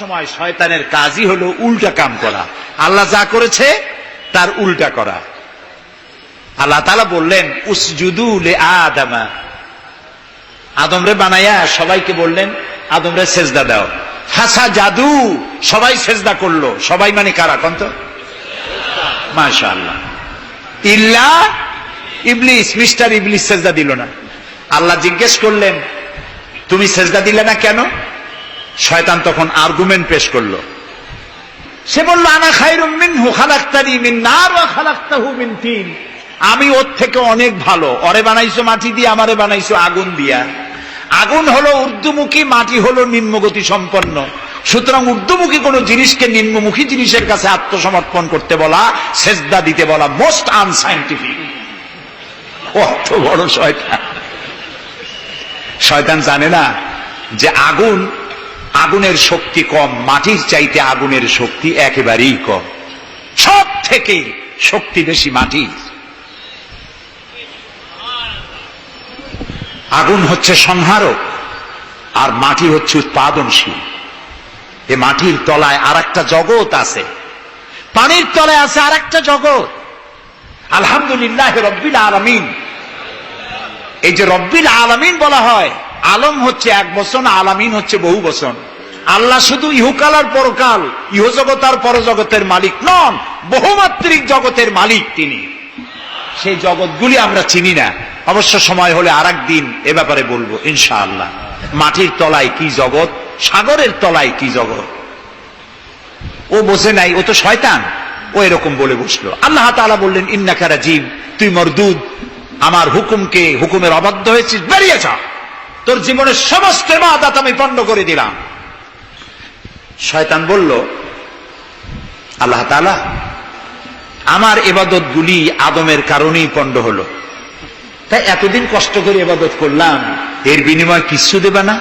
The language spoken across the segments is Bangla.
সময় শয়তানের কাজই হলো উল্টা কাম করা, আল্লাহ যা করেছে তার উল্টা করা। আল্লাহ তাআলা বললেন উসজুদু লিআদামা, আদমরে বানায়া সবাইকে বললেন আদমরে সেজদা দাও। ফাসাজাদু, সবাই সেজদা করলো। সবাই মানে কারা কোন তো? মাশাআল্লাহ। ইল্লা ইবলিস, মিস্টার ইবলিস সেজদা দিল না। আল্লাহ জিজ্ঞেস করলেন তুমি সেজদা দিলে না কেন? শয়তান তখন আর্গুমেন্ট পেশ করলো। সে বলল আনা খায়রুম মিনহু খালাকতানি মিন নার ওয়া খালাকতাহু মিন তিন, আমি ওর থেকে অনেক ভালো। ওরে বানাইছো মাটি দিয়ে, আমারে বানাইছো আগুন দিয়া। আগুন হলো ঊর্ধ্বমুখী, মাটি হলো নিম্নগতি সম্পন্ন। সুতরাং ঊর্ধ্বমুখী কোন জিনিসকে নিম্নমুখী জিনিসের কাছে আত্মসমর্পণ করতে বলা, সেজদা দিতে বলা মোস্ট আনসাইন্টিফিক। কত বড় শয়তান! শয়তান জানে না যে আগুনের শক্তি কম, মাটির চাইতে আগুনের শক্তি একেবারেই কম। সব থেকে শক্তি বেশি মাটির। আগুন হচ্ছে সংহারক আর মাটি হচ্ছে উৎপাদনশীল। এ মাটির তলায় আর একটা জগৎ আছে, পানির তলায় আছে আর একটা জগৎ। আলহামদুলিল্লাহ রব্বিল আলামিন। এই যে রব্বিল আলামিন বলা হয়, আলম হচ্ছে এক বচন, আলামিন হচ্ছে বহু বচন। আল্লাহ শুধু ইহকাল আর পরকাল, ইহজগৎ আর পরজগতের মালিক নন, বহুমাত্রিক জগতের মালিক তিনি। সেই জগৎগুলি আমরা চিনি না। অবশ্য সময় হলে আরেকদিন এ ব্যাপারে বলবো ইনশাআল্লাহ। মাটির তলায় কি জগৎ, সাগরের তলায় কি জগৎ, ও বোঝে নাই। ও তো শয়তান, ও এরকম বলে বসলো। আল্লাহ তাআলা বললেন ইন্নাকা রাজিম, তুই মরদুদ, আমার হুকুমের অবাধ্য হয়েছিস, বেরিয়ে যা, তোর জীবনের সমস্ত ইবাদত আমি পণ্ড করে দিলাম। শয়তান বলল আল্লাহ তাআলা, আমার ইবাদত গুলি আদমের কারণেই পণ্ড হলো, তাই এতদিন কষ্ট করে ইবাদত করলাম, এর বিনিময় কিছু দেবে না?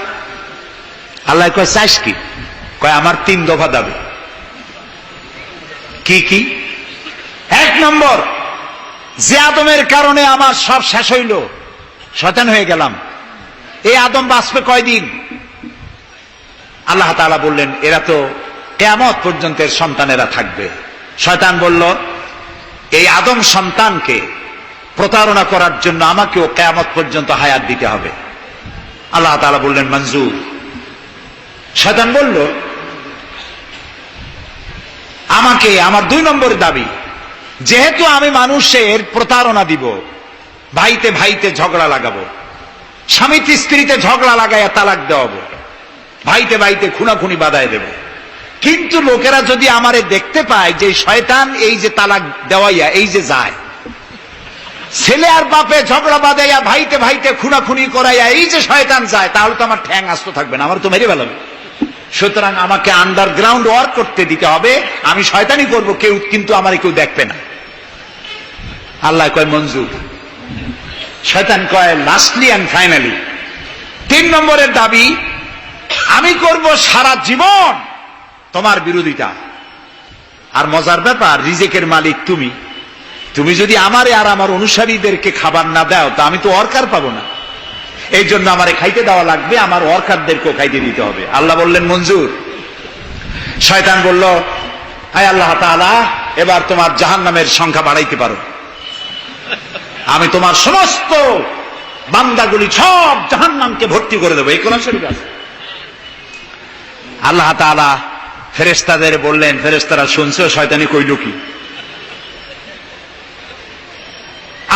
আল্লাহ কয় চাইস কি? কয় আমার 3 দফা দাবি। কি কি? 1 নম্বর, যে আদমের কারণে আমার সব শেষ হইল, শয়তান হয়ে গেলাম, এই আদম বাঁচবে কয়দিন? আল্লাহ তাআলা বললেন এরা তো কিয়ামত পর্যন্ত এর সন্তানেরা থাকবে। শয়তান বলল এই আদম সন্তানকে প্রতারণা করার জন্য আমাকেও কিয়ামত পর্যন্ত হায়াত দিতে হবে। আল্লাহ তাআলা বললেন মঞ্জুর। শয়তান বলল আমাকে আমার 2 নম্বরের দাবি, যেহেতু আমি মানুষের প্রতারণা দিব, ভাইতে ভাইতে ঝগড়া লাগাবো, স্বামীতে স্ত্রীতে ঝগড়া লাগাইয়া তালাক দেওয়াবো, ভাইতে ভাইতে খুনাখুনি বাধায় দেব, কিন্তু লোকেরা যদি আমারে দেখতে পায় যে শয়তান এই যে তালাক দেওয়াইয়া এই যে যায়, ছেলে আর বাপে ঝগড়া বাঁধাইয়া ভাইতে ভাইতে খুনাখুনি করাইয়া এই যে শয়তান যায়, তাহলে তো আমার ঠ্যাং আস্ত থাকবে না, আমার তো মেরে ফেলাবে। সুতরাং আমাকে আন্ডারগ্রাউন্ড ওয়ার্ক করতে দিতে হবে, আমি শয়তানি করব, কেউ কিন্তু আমার কেউ দেখবে না। আল্লাহ কয় মঞ্জুর। শয়তান কয় লাস্টলি এন্ড ফাইনালি 3 নম্বরের দাবি, আমি করব সারা জীবন তোমার বিরোধিতা। আর মজার ব্যাপার, রিজেকের মালিক তুমি, তুমি যদি আমারে আর আমার অনুসারীদেরকে খাবার না দাও তা আমি তো ওয়ার্কার পাবো না, এই জন্য আমারে খাইতে দেওয়া লাগবে, আমার ওয়ার্কারদেরকেও খাইতে দিতে হবে। আল্লাহ বললেন মঞ্জুর। শয়তান বলল হায় আল্লাহ তাআলা, এবার তোমার জাহান্নামের সংখ্যা বাড়াইতে পারো, আমি তোমার সমস্ত বান্দাগুলি সব জাহান্নামকে ভর্তি করে দেবো। এই কোরআন শরীফে আছে। আল্লাহ তাআলা ফেরেশতাদের বললেন, ফেরেশতারা শুনছে শয়তানি কইল কি?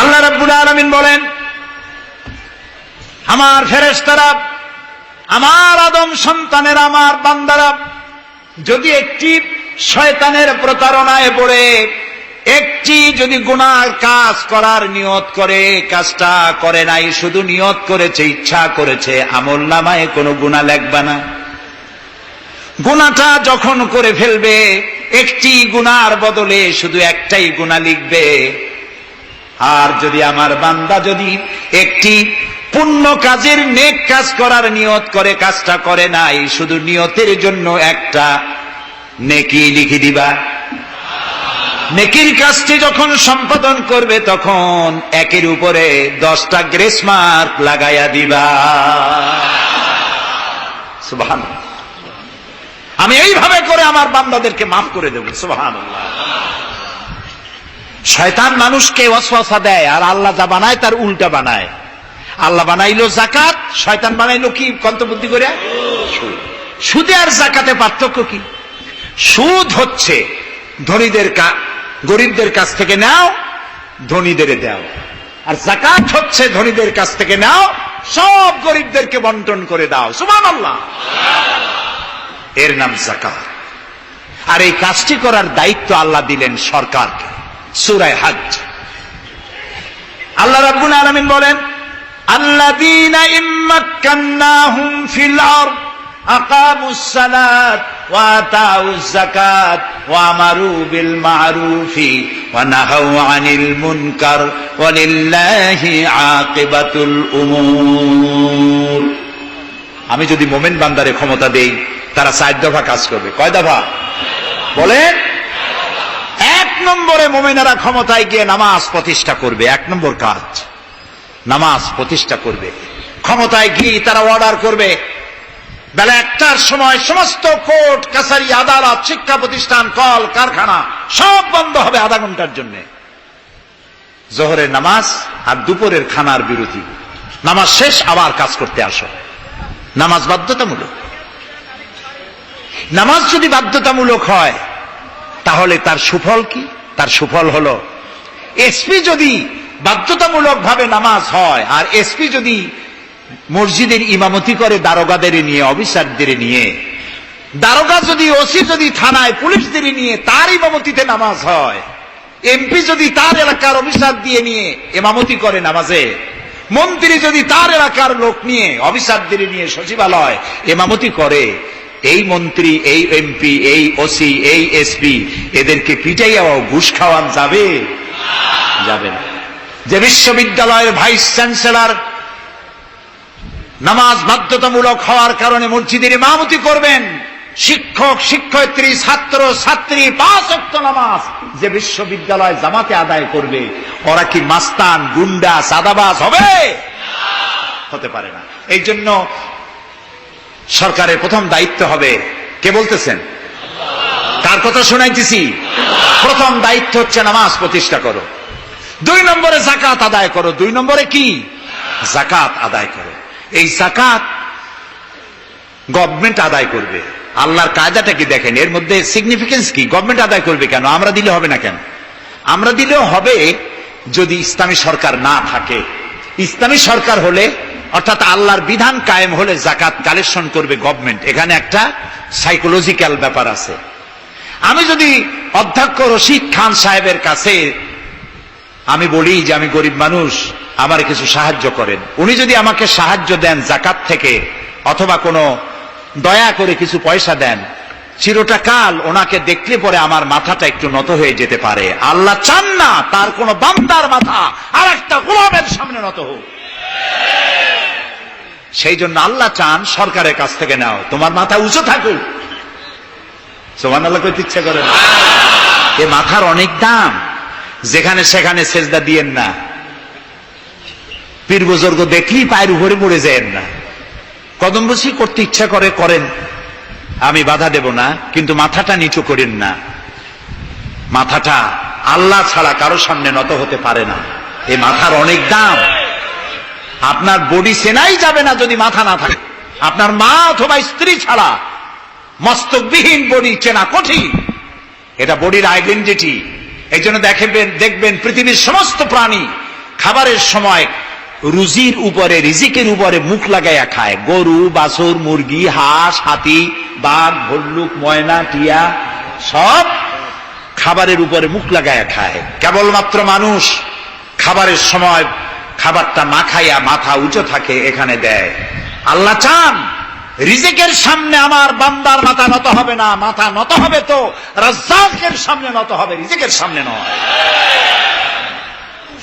আল্লাহ রাব্বুল আলামিন বলেন আমার ফেরেশতারা, আমার আদম সন্তানের, আমার বান্দারা যদি একটি শয়তানের প্রতারণায় পড়ে একটি যদি গুনার কাজ করার নিয়ত করে, কাজটা করে নাই, শুধু নিয়ত করেছে, ইচ্ছা করেছে, আমলনামায় কোনো গুনাহ লিখবে না। গুনাহটা যখন করে ফেলবে, একটি গুনার বদলে শুধু একটাই গুনাহ লিখবে। আর যদি আমার বান্দা যদি একটি পুণ্য কাজের, নেক কাজ করার নিয়ত করে, কাজটা করে নাই, শুধু নিয়তের জন্য একটা নেকি লিখে দিবা। নেকির কাজটি যখন সম্পাদন করবে তখন একের উপরে 10টা গ্রেস মার্ক লাগাইয়া দিবা। সুবহানাল্লাহ। আমি এইভাবে করে আমার বান্দাদেরকে মাফ করে দেব। সুবহানাল্লাহ। শয়তান মানুষকে ওয়াসওয়াসা দেয়, আর আল্লাহ যা বানায় তার উল্টা বানায়। আল্লাহ বানাইলো জাকাত, শয়তান বানাইলো কি কন্তবুদ্ধি করে? সুদে আর জাকাতে পার্থক্য কি? সুদ হচ্ছে ধনীদের গরিবদের কাছ থেকে নাও, ধনীদের দাও, আর জাকাত হচ্ছে ধনীদের কাছ থেকে নাও, সব গরিবদেরকে বন্টন করে দাও। সুবহানাল্লাহ। এর নাম যাকাত। আর এই কাজটি করার দায়িত্ব আল্লাহ দিলেন সরকারকে। সূরা হজ আল্লাহ রাব্বুল আলামিন বলেন, আল্লাযীনা ইম্মাক্কান্নাহুম ফিল আরদ আকামুস সালাত ওয়া আতাউজ যাকাত ওয়া আমারু বিল মা'রুফি ওয়া নাহাউ আনিল মুনকার ওয়া লিল্লাহি আকিবাতুল উমুর। আমি যদি মুমিন বান্দারে ক্ষমতা দেই, তারা 4 দফা কাজ করবে। কয় দফা বলেন? 1 নম্বরে মুমিনেরা ক্ষমতায় গিয়ে নামাজ প্রতিষ্ঠা করবে। 1 নম্বর কাজ নামাজ প্রতিষ্ঠা করবে। ক্ষমতায় গিয়ে তারা অর্ডার করবে, বেলা 1টার সময় সমস্ত কোর্ট কাছারি আদালত শিক্ষা প্রতিষ্ঠান কল কারখানা সব বন্ধ হবে আধা ঘন্টার জন্য। জোহরের নামাজ আর দুপুরের খানার বিরতি। নামাজ শেষ, আবার কাজ করতে আসো। নামাজ বাধ্যতামূলক। নামাজ যদি বাধ্যতামূলক হয় তাহলে তার সুফল কি? তার সুফল হলো, এসপি যদি বাধ্যতামূলক ভাবে নামাজ হয়, আর এসপি যদি মসজিদের ইমামতি করে দারোগাদের নিয়ে, অফিসারদের নিয়ে, দারোগা যদি, ওসি যদি থানায় পুলিশদের নিয়ে তার ইমামতিতে নামাজ হয়, এমপি যদি তার এলাকার অফিসার দিয়ে নিয়ে ইমামতি করে নামাজে, মন্ত্রী যদি তার এলাকার লোক নিয়ে অফিসারদের নিয়ে সচিবালয় ইমামতি করে, এই মন্ত্রী, এই এমপি, এই ওসি, এই এসপি এদেরকে পিটাইয়াও ঘুষ খাওয়ান যাবে? যাবে না। যে বিশ্ববিদ্যালয়ের ভাইস চ্যান্সেলর নামাজ বাধ্যতামূলক হওয়ার কারণে মসজিদের ইমামতি করবেন, শিক্ষক, শিক্ষয়িত্রী, ছাত্র, ছাত্রী 5 ওয়াক্ত নামাজ যে বিশ্ববিদ্যালয় জামাতে আদায় করবে, ওরা কি মাস্তান, গুন্ডা, সাদাবাজ হবে? হতে পারে না। এই জন্য সরকারের প্রথম দায়িত্ব হবে, কে বলতেছেন? কার কথা শোনাইতেছি? প্রথম দায়িত্ব হচ্ছে নামাজ প্রতিষ্ঠা করো। 2 নম্বরে যাকাত আদায় করো। 2 নম্বরে কি? যাকাত আদায় করো। এই যাকাত গভর্নমেন্ট আদায় করবে। আল্লাহর কায়দাটা কি দেখেন, এর মধ্যে সিগনিফিকেন্স কি? গভর্নমেন্ট আদায় করবে কেন? আমরা দিলে হবে না কেন? আমরা দিলেও হবে যদি ইসলামী সরকার না থাকে। ইসলামী সরকার হলে, অর্থাৎ আল্লাহর বিধান কায়েম হলে যাকাত কালেকশন করবে গভর্নমেন্ট। এখানে একটা সাইকোলজিক্যাল ব্যাপার আছে। আমি যদি অধ্যক্ষ রশিদ খান সাহেবের কাছে আমি বলি যে আমি গরিব মানুষ, আমার কিছু সাহায্য করেন, উনি যদি আমাকে সাহায্য দেন যাকাত থেকে, অথবা কোনো দয়া করে কিছু পয়সা দেন, চিরটা কাল ওনাকে দেখলে পরে আমার মাথাটা একটু নত হয়ে যেতে পারে। আল্লাহ চান না তার কোন বান্দার মাথা আর একটা গোলামের সামনে নত হোক। সেই জন্য আল্লাহ চান সরকারের কাছ থেকে নাও, তোমার মাথা উঁচু থাকুক। সুবহানাল্লাহ কইতে ইচ্ছা করে না? এ মাথার অনেক দাম। যেখানে সেখানে সেজদা দিয়েন না। পীর বুজুর্গ দেখলেই পায়ের উপরে পড়ে যায়েন না। কদম বসি করতে ইচ্ছা করে করেন, আমি বাধা দেব না, কিন্তু মাথাটা নিচু করেন না। মাথাটা আল্লাহ ছাড়া কারো সামনে নত হতে পারে না। এই মাথার অনেক দাম। আপনার বডি চেনাই যাবে না যদি মাথা না থাকে। আপনার মা অথবা স্ত্রী ছাড়া মস্তকবিহীন বডি চেনা কঠিন। এটা বডির আইডেন্টিটি। এই জন্য দেখবেন পৃথিবীর সমস্ত প্রাণী খাবারের সময় রুজির উপরে, রিজিকের উপরে মুখ লাগাইয়া খায়। গরু, বাছুর, মুরগি, হাঁস, হাতি, বাঘ, ভল্লুক, ময়না, টিয়া সব খাবারের উপরে মুখ লাগাইয়া খায়। কেবলমাত্র মানুষ খাবারের সময় খাবারটা না খাইয়া মাথা উঁচু থাকে, এখানে দেয়। আল্লাহ চান রিজিকের সামনে আমার বান্দার মাথা নত হবে না। মাথা নত হবে তো রাজ্জাকের সামনে নত হবে, রিজিকের সামনে নয়।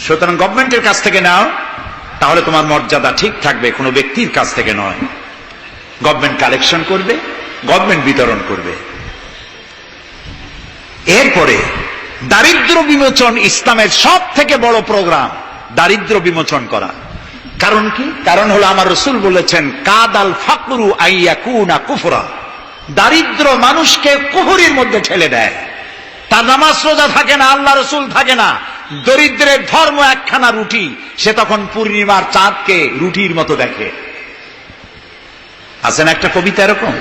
সুতরাং গভর্নমেন্টের কাছ থেকে নাও, তাহলে তোমার মর্যাদা ঠিক থাকবে, কোনো ব্যক্তির কাছ থেকে নয়। গভর্নমেন্ট কালেকশন করবে, গভর্নমেন্ট বিতরণ করবে। এরপরে দারিদ্র বিমোচন ইসলামের সব থেকে বড় প্রোগ্রাম, দারিদ্র বিমোচন করা। কারণ কি? কারণ হলো আমার রাসূল বলেছেন, কাদাল ফাকরু আইয়াকুনা কুফরা। দারিদ্র মানুষকে কুফরির মধ্যে ঠেলে দেয়। তার নামাজ রোজা থাকে না, আল্লাহ রসুল থাকে না, দরিদ্রের ধর্ম একখানা রুটি, সে তখন পূর্ণিমার চাঁদকে রুটির মতো দেখে। আছেন একটা কবিতা এরকম,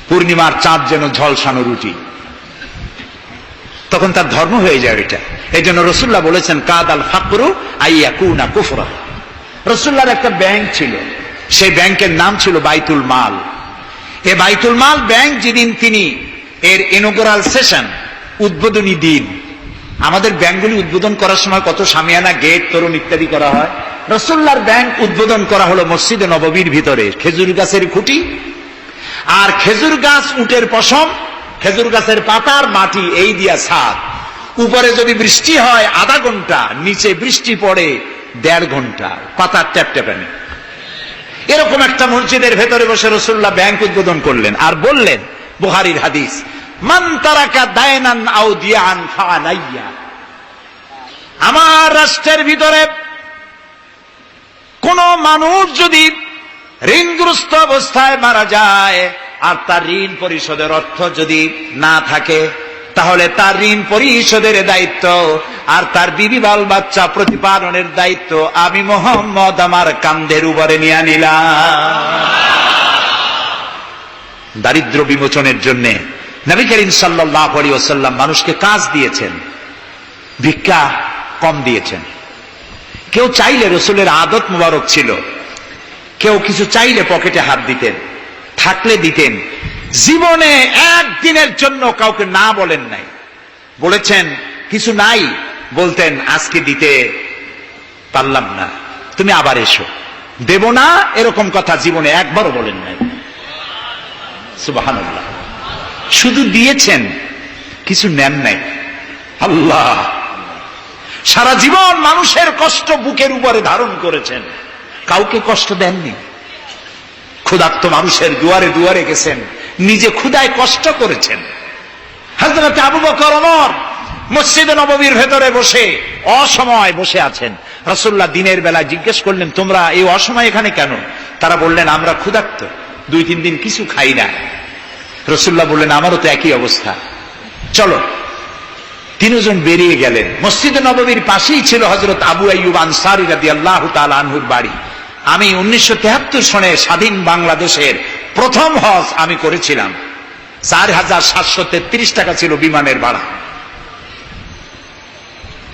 পূর্ণিমার চাঁদ যেন ঝলসানো রুটি, তখন তার ধর্ম হয়ে যায় এটা। এই জন্য রসুল্লাহ বলেছেন কাদাল ফাকরু আইয়াকুনা কুফরা। রসুল্লাহর একটা ব্যাংক ছিল, সেই ব্যাংকের নাম ছিল বাইতুল মাল। এই বাইতুল মাল ব্যাংক যেদিন তিনি এর ইনগুরাল সেশন, উদ্বোধনী দিন, আমাদের ব্যাংকগুলি উদ্বোধন করার সময় কত শামিয়ানা, গেট, তোরণ ইত্যাদি করা হয়। রসুল্লাহর ব্যাংক উদ্বোধন করা হলো মসজিদে নববীর ভিতরে, খেজুর গাছের খুঁটি আর খেজুর গাছ, উটের পশম, খেজুর গাছের পাতার মাটি, এই দিয়া ছাদ। উপরে যদি বৃষ্টি হয় আধা ঘন্টা, নিচে বৃষ্টি পড়ে 1.5 ঘন্টা, পাতার ট্যাপট্যাপানি। এরকম একটা মসজিদের ভেতরে বসে রসুল্লাহ ব্যাংক উদ্বোধন করলেন আর বললেন, বুখারীর হাদিস, মান তারাকা দায়নান আও দিয়ান ফাআলাইয়া। আমার রাষ্ট্রের ভিতরে কোন মানুষ যদি ঋণগ্রস্ত অবস্থায় মারা যায় আর তার ঋণ পরিশোধের অর্থ যদি না থাকে, তাহলে তার ঋণ পরিশোধের দায়িত্ব আর তার বিবি বাল বাচ্চা প্রতিপালনের দায়িত্ব আমি মুহাম্মদ আমার কাঁধের উপরে নিয়ে নিলাম। দারিদ্র বিমোচনের জন্য নবী করিম সাল্লাল্লাহু আলাইহি ওয়াসাল্লাম মানুষকে কাজ দিয়েছেন, ভিক্ষা কম দিয়েছেন। কেউ চাইলে, রসুলের আদত মুবারক ছিল, কেউ কিছু চাইলে পকেটে হাত দিতেন, থাকলে দিতেন। জীবনে একদিনের জন্য কাউকে না বলেন নাই। বলেছেন কিছু নাই, বলতেন আজকে দিতে পারলাম না, তুমি আবার এসো, দেব না, এরকম কথা জীবনে একবারও বলেন নাই। সুবহানাল্লাহ। শুধু দিয়েছেন, কিছু নেন নাই। আল্লাহ, সারা জীবন মানুষের কষ্ট বুকের উপরে ধারণ করেছেন, কাউকে কষ্ট দেননি। ক্ষুধার্ত মানুষের দুয়ারে দুয়ারে গেছেন, নিজে ক্ষুধায় কষ্ট করেছেন। হযরত আবু বকর, ওমর মসজিদে নববীর ভেতরে বসে অসময় বসে আছেন। রাসূলুল্লাহ দিনের বেলায় জিজ্ঞেস করলেন, তোমরা এই অসময় এখানে কেন? তারা বললেন, আমরা ক্ষুধার্ত, 2-3 দিন কিছু খাই না। রাসূলুল্লাহ বললেন, আমারও তো একই অবস্থা, চলো। 3 জন বেরিয়ে গেলেন। মসজিদে নববীর পাশেই ছিল হযরত আবু আইয়ুব আনসারী রাদিয়াল্লাহু তাআলা আনহুর বাড়ি। আমি 1973 সনে স্বাধীন বাংলাদেশের প্রথম হজ আমি করেছিলাম। 4733 টাকা ছিল বিমানের ভাড়া।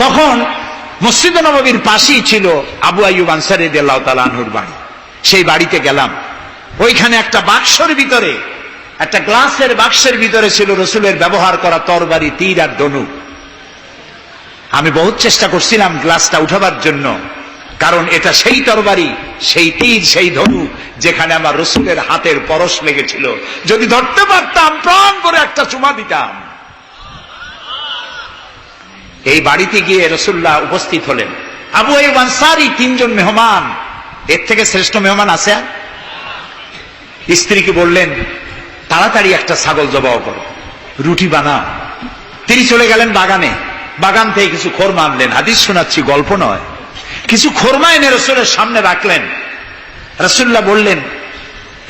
তখন মসজিদে নববীর পাশেই ছিল আবু আইয়ুব আনসারী রাদিয়াল্লাহু তাআলা আনহুর বাড়ি। সেই বাড়িতে গেলাম, ওইখানে একটা বাক্সের ভিতরে, একটা গ্লাসের বাক্সের ভিতরে ছিল রসুলের ব্যবহার করা তরবারি, তীর আর ধনুক। আমি বহুত চেষ্টা করছিলাম গ্লাসটা উঠাবার জন্য, কারণ এটা সেই তরবারি, সেই তীর, সেই ধনুক যেখানে আমার রসুলের হাতের পরশ লেগেছিল। যদি ধরতে পারতাম প্রাণ করে একটা চুমা দিতাম। এই বাড়িতে গিয়ে রাসূলুল্লাহ উপস্থিত হলেন। আবু আইয়ুব আনসারী 3 জন মেহমান, এর থেকে শ্রেষ্ঠ মেহমান আছে? স্ত্রীকে বললেন, তাড়াতাড়ি একটা ছাগল জবাই করো, রুটি বানাও। তিনি চলে গেলেন বাগানে, বাগান থেকে কিছু খোরমা আনলেন। হাদিস শোনাচ্ছি, গল্প নয়। কিছু খোরমা এনে রসুলের সামনে রাখলেন। রাসূলুল্লাহ বললেন,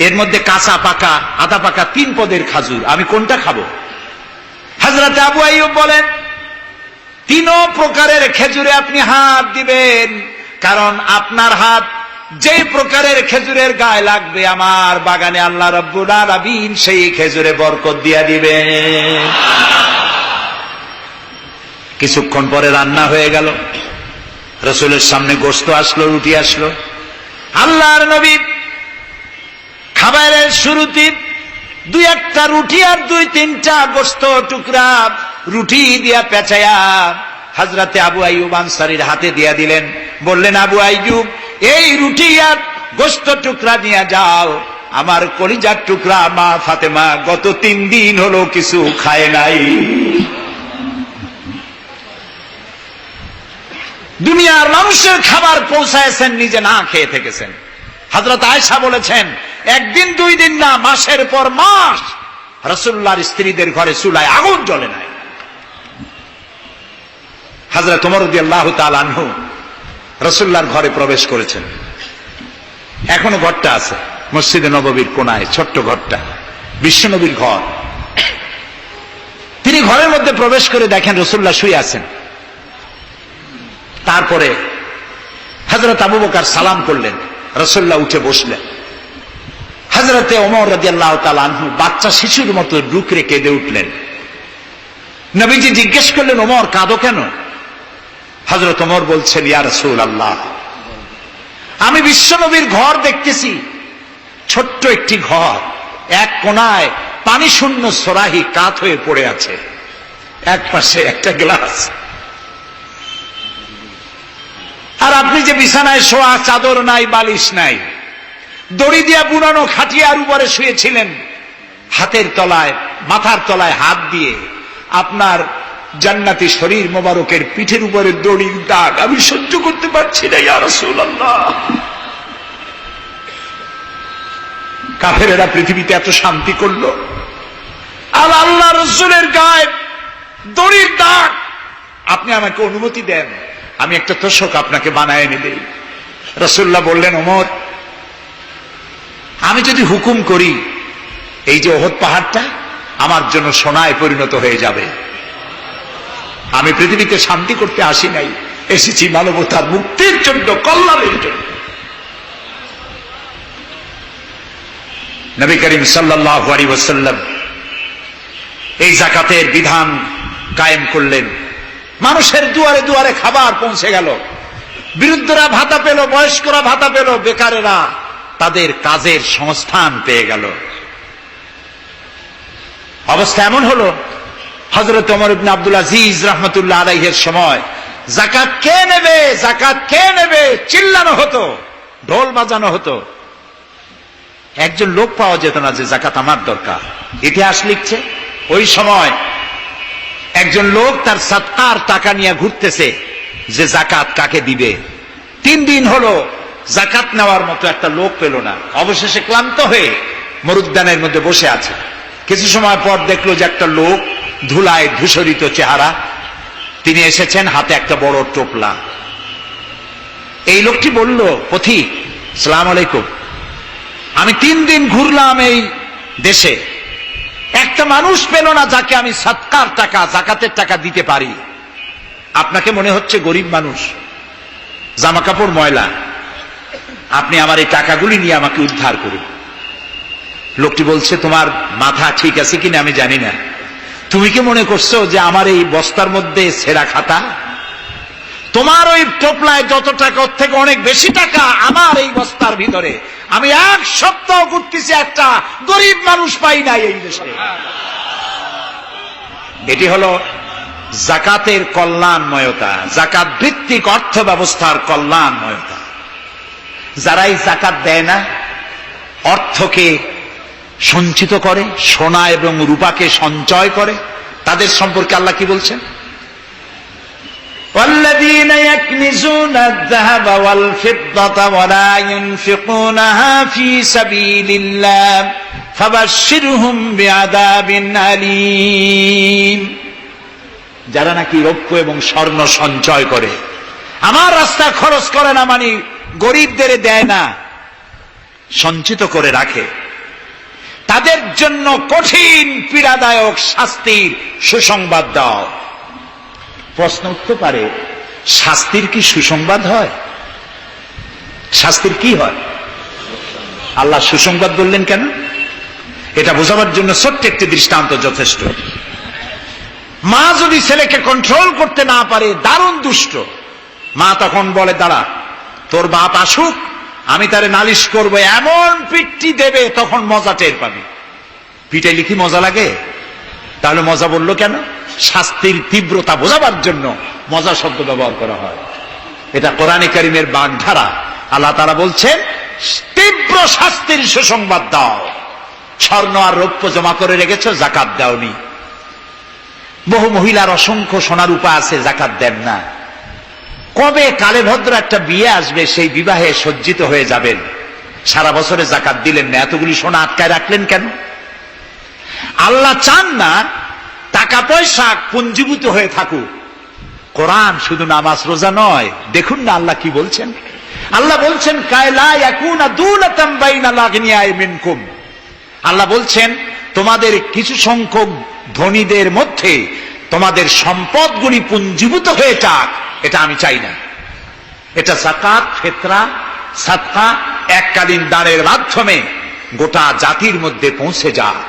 এর মধ্যে কাঁচা পাকা, আধা পাকা 3 পদের খাজুর, আমি কোনটা খাবো? হযরত আবু আইয়ুব বলেন, 3 প্রকারের খেজুরে আপনি হাত দিবেন, কারণ আপনার হাত যে প্রকারের খেজুরের গায়ে লাগবে আমার বাগানে আল্লাহ রাব্বুল আলামিন সেই খেজুরে বরকত দিয়া দিবেন। কিছুক্ষণ পরে রান্না হয়ে গেল, রসুলের সামনে গোশত আসলো, রুটি আসলো। আল্লাহর নবী খাবারের শুরুতে 2-1টা রুটি আর 2-3টা গোশত টুকরা রুটি দিয়া পেঁচায়া হযরতে আবু আইয়ুব আনসারীর হাতে দিয়া দিলেন। বললেন, আবু আইয়ুব, এই রুটি আর গোশত টুকরা নিয়ে যাও, আমার কলিজার টুকরা মা ফাতেমা গত 3 দিন হলো কিছু খায় নাই। দুনিয়ার মানুষের খাবার পৌঁছায়ছেন, নিজে না খেয়ে থেকেছেন। হযরত আয়েশা বলেছেন, 1 দিন 2 দিন না, মাসের পর মাস রাসূলুল্লাহর স্ত্রীদের ঘরে চুলায় আগুন জ্বলে নাই। হযরত ওমর রাদিয়াল্লাহু তাআলা আনহু রাসূলুল্লাহর ঘরে প্রবেশ করেছেন। এখনো ঘরটা আছে, মসজিদে নববীর কোনায় ছোট্ট ঘরটা। বিশ্বনবীর ঘর। তিনি ঘরের মধ্যে প্রবেশ করে দেখেন রাসূলুল্লাহ শুয়ে আছেন। তারপরে হযরত আবু বকর সালাম করলেন, রাসূলুল্লাহ উঠে বসলেন। হযরতে ওমর রাদিয়াল্লাহু তাআলা আনহু বাচ্চা শিশুর মতো রুকরে কেঁদে উঠলেন। নবীজি জিজ্ঞেস করলেন, ওমর কাঁদো কেন? হযরত ওমর বলছেন, ইয়া রাসূলুল্লাহ, আমি বিশ্বনবীর ঘর দেখতেছি, ছোট্ট একটি ঘর, এক কোণায় পানি শূন্য সরাহি কাত হয়ে পড়ে আছে, এক পাশে একটা গ্লাস, আর আপনি যে বিছানায় শোয়া, চাদর নাই, বালিশ নাই, দড়ি দিয়া বুনানো খাটিয়ার উপরে শুয়েছিলেন, হাতের তলায়, মাথার তলায় হাত দিয়ে আপনার জান্নাতি শরীর মোবারকের পিঠের উপরে দড়ির দাগ আমি সহ্য করতে পারছি না ইয়া রাসূলুল্লাহ। কাফেরেরা পৃথিবীতে এত শান্তি করলো, আর আল্লাহ রাসূলের গায়ে দড়ির দাগ, আপনি আমাকে অনুমতি দেন, আমি একটা তোষক আপনাকে বানায় এনে দেই। রাসূলুল্লাহ বললেন, ওমর, আমি যদি হুকুম করি, এই যে ওহদ পাহাড়টা আমার জন্য সোনায় পরিণত হয়ে যাবে। আমি পৃথিবীতে শান্তি করতে আসি নাই, এসেছি মানবতার মুক্তির জন্য, কল্যাণের জন্য। নবী করিম সাল্লাল্লাহু আলাইহি ওয়াসাল্লাম এই যাকাতের বিধান কায়েম করলেন। মানুষের দুয়ারে দুয়ারে খাবার পৌঁছে গেল, বৃদ্ধরা ভাতা পেল, বয়স্করা ভাতা পেল, বেকারেরা তাদের কাজের সংস্থান পেয়ে গেল। অবস্থা এমন হলো, হযরত ওমর ইবনে আব্দুল আজিজ রাহমাতুল্লাহ আলাইহির সময় যাকাত কে নেবে, যাকাত কে নেবে চিল্লানো হতো, ঢোল বাজানো হতো। একজন লোক পাওয়া যেত না যে যাকাত আমার দরকার। ইতিহাস লিখছে, ওই সময় একজন লোক তার সাদকার টাকা নিয়ে ঘুরতেছে যে যাকাত কাকে দিবে। 3 দিন হলো যাকাত নেওয়ার মতো একটা লোক পেল না। অবশেষে ক্লান্ত হয়ে মরুদ্যানের মধ্যে বসে আছে। কিছু সময় পর দেখলো যে একটা লোক, ধুলায় ধূসরিত চেহারা, তিনি এসেছেন, হাতে একটা বড় টোপলা। এই লোকটি বলল, পথিক, আসসালামু আলাইকুম, আমি 3 দিন ঘুরলাম এই দেশে, একটা মানুষ পেল না যাকে আমি সাদকার টাকা, যাকাতের টাকা দিতে পারি। আপনাকে মনে হচ্ছে গরিব মানুষ, জামা কাপড় ময়লা, আপনি আমার এই টাকাগুলি নিয়ে আমাকে উদ্ধার করুন। লোকটি বলছে, তোমার মাথা ঠিক আছে কিনা আমি জানি না, তুমি কি মনে করছো যে আমার এই বস্তার মধ্যে ছেঁড়া খাতা? তোমার ওই টোপলায় যত টাকা, ওর থেকে অনেক বেশি টাকা আমার এই বস্তার ভিতরে। আমি 1 সপ্তাহ ঘুরতেছি, একটা গরিব মানুষ পাই নাই এই দেশে। এটি হলো যাকাতের কল্যাণময়তা, যাকাত ভিত্তিক অর্থ ব্যবস্থার কল্যাণময়তা। যারা এই যাকাত দেয় না, অর্থকে সঞ্চিত করে, সোনা এবং রূপাকে সঞ্চয় করে, তাদের সম্পর্কে আল্লাহ কি বলছেন? والذين يكنزون الذهب والفضة ولا ينفقونها في سبيل الله فبشرهم بعذاب أليم। যারা নাকি রৌপ্য এবং স্বর্ণ সঞ্চয় করে, আমার রাস্তায় খরচ করে না, মানে গরিবদের দেয় না, সঞ্চিত করে রাখে, তাদের জন্য কঠিন পীড়াদায়ক শাস্তির সুসংবাদ দাও। প্রশ্ন উঠতে পারে, শাস্তির কি সুসংবাদ হয়? শাস্তির কি হয়? আল্লাহ সুসংবাদ বললেন কেন? এটা বোঝাবার জন্য ছোট্ট একটি দৃষ্টান্ত যথেষ্ট। মা যদি ছেলেকে কন্ট্রোল করতে না পারে, দারুণ দুষ্ট, মা তখন বলে, দাঁড়া, তোর বাপ আসুক, আমি তারে নালিশ করব, এমন পিটটি দেবে, তখন মজা টের পাবি। পিটাইলে কি মজা লাগে? তাহলে মজা বললো কেন? শাস্তির তীব্রতা বোঝাবার জন্য মজা শব্দ ব্যবহার করা হয়। এটা কোরআনে কারীমের বাগধারা। আল্লাহ তাআলা বলছেন, তীব্র শাস্তির সুসংবাদ দাও। স্বর্ণ আর রৌপ্য জমা করে রেখেছো, যাকাত দাওনি। বহু মহিলার অসংখ্য সোনার রূপা আছে, যাকাত দেন না। কবে কালে ভদ্র একটা বিয়ে আসবে, সেই বিবাহে সজ্জিত হয়ে যাবেন, সারা বছরে যাকাত দিলেন না, এতগুলি সোনা আটকায় রাখলেন কেন? আল্লাহ চান না টাকা পয়সা পুঞ্জীভূত হয়ে থাকুক। কোরআন শুধু নামাজ রোজা নয়, দেখুন না আল্লাহ কি বলছেন। আল্লাহ বলছেন, কায়লা ইয়াকুনা দুলাতাম বাইনাল আগনিয়াই মিনকুম। আল্লাহ বলছেন, তোমাদের কিছু সংখ্যক ধনীদের মধ্যে তোমাদের সম্পদগুলি পুঞ্জীভূত হয়ে যাক, এটা আমি চাই না। এটা যাকাত, ফিতরা, সাদকা এককালীন দানের মাধ্যমে গোটা জাতির মধ্যে পৌঁছে যাক,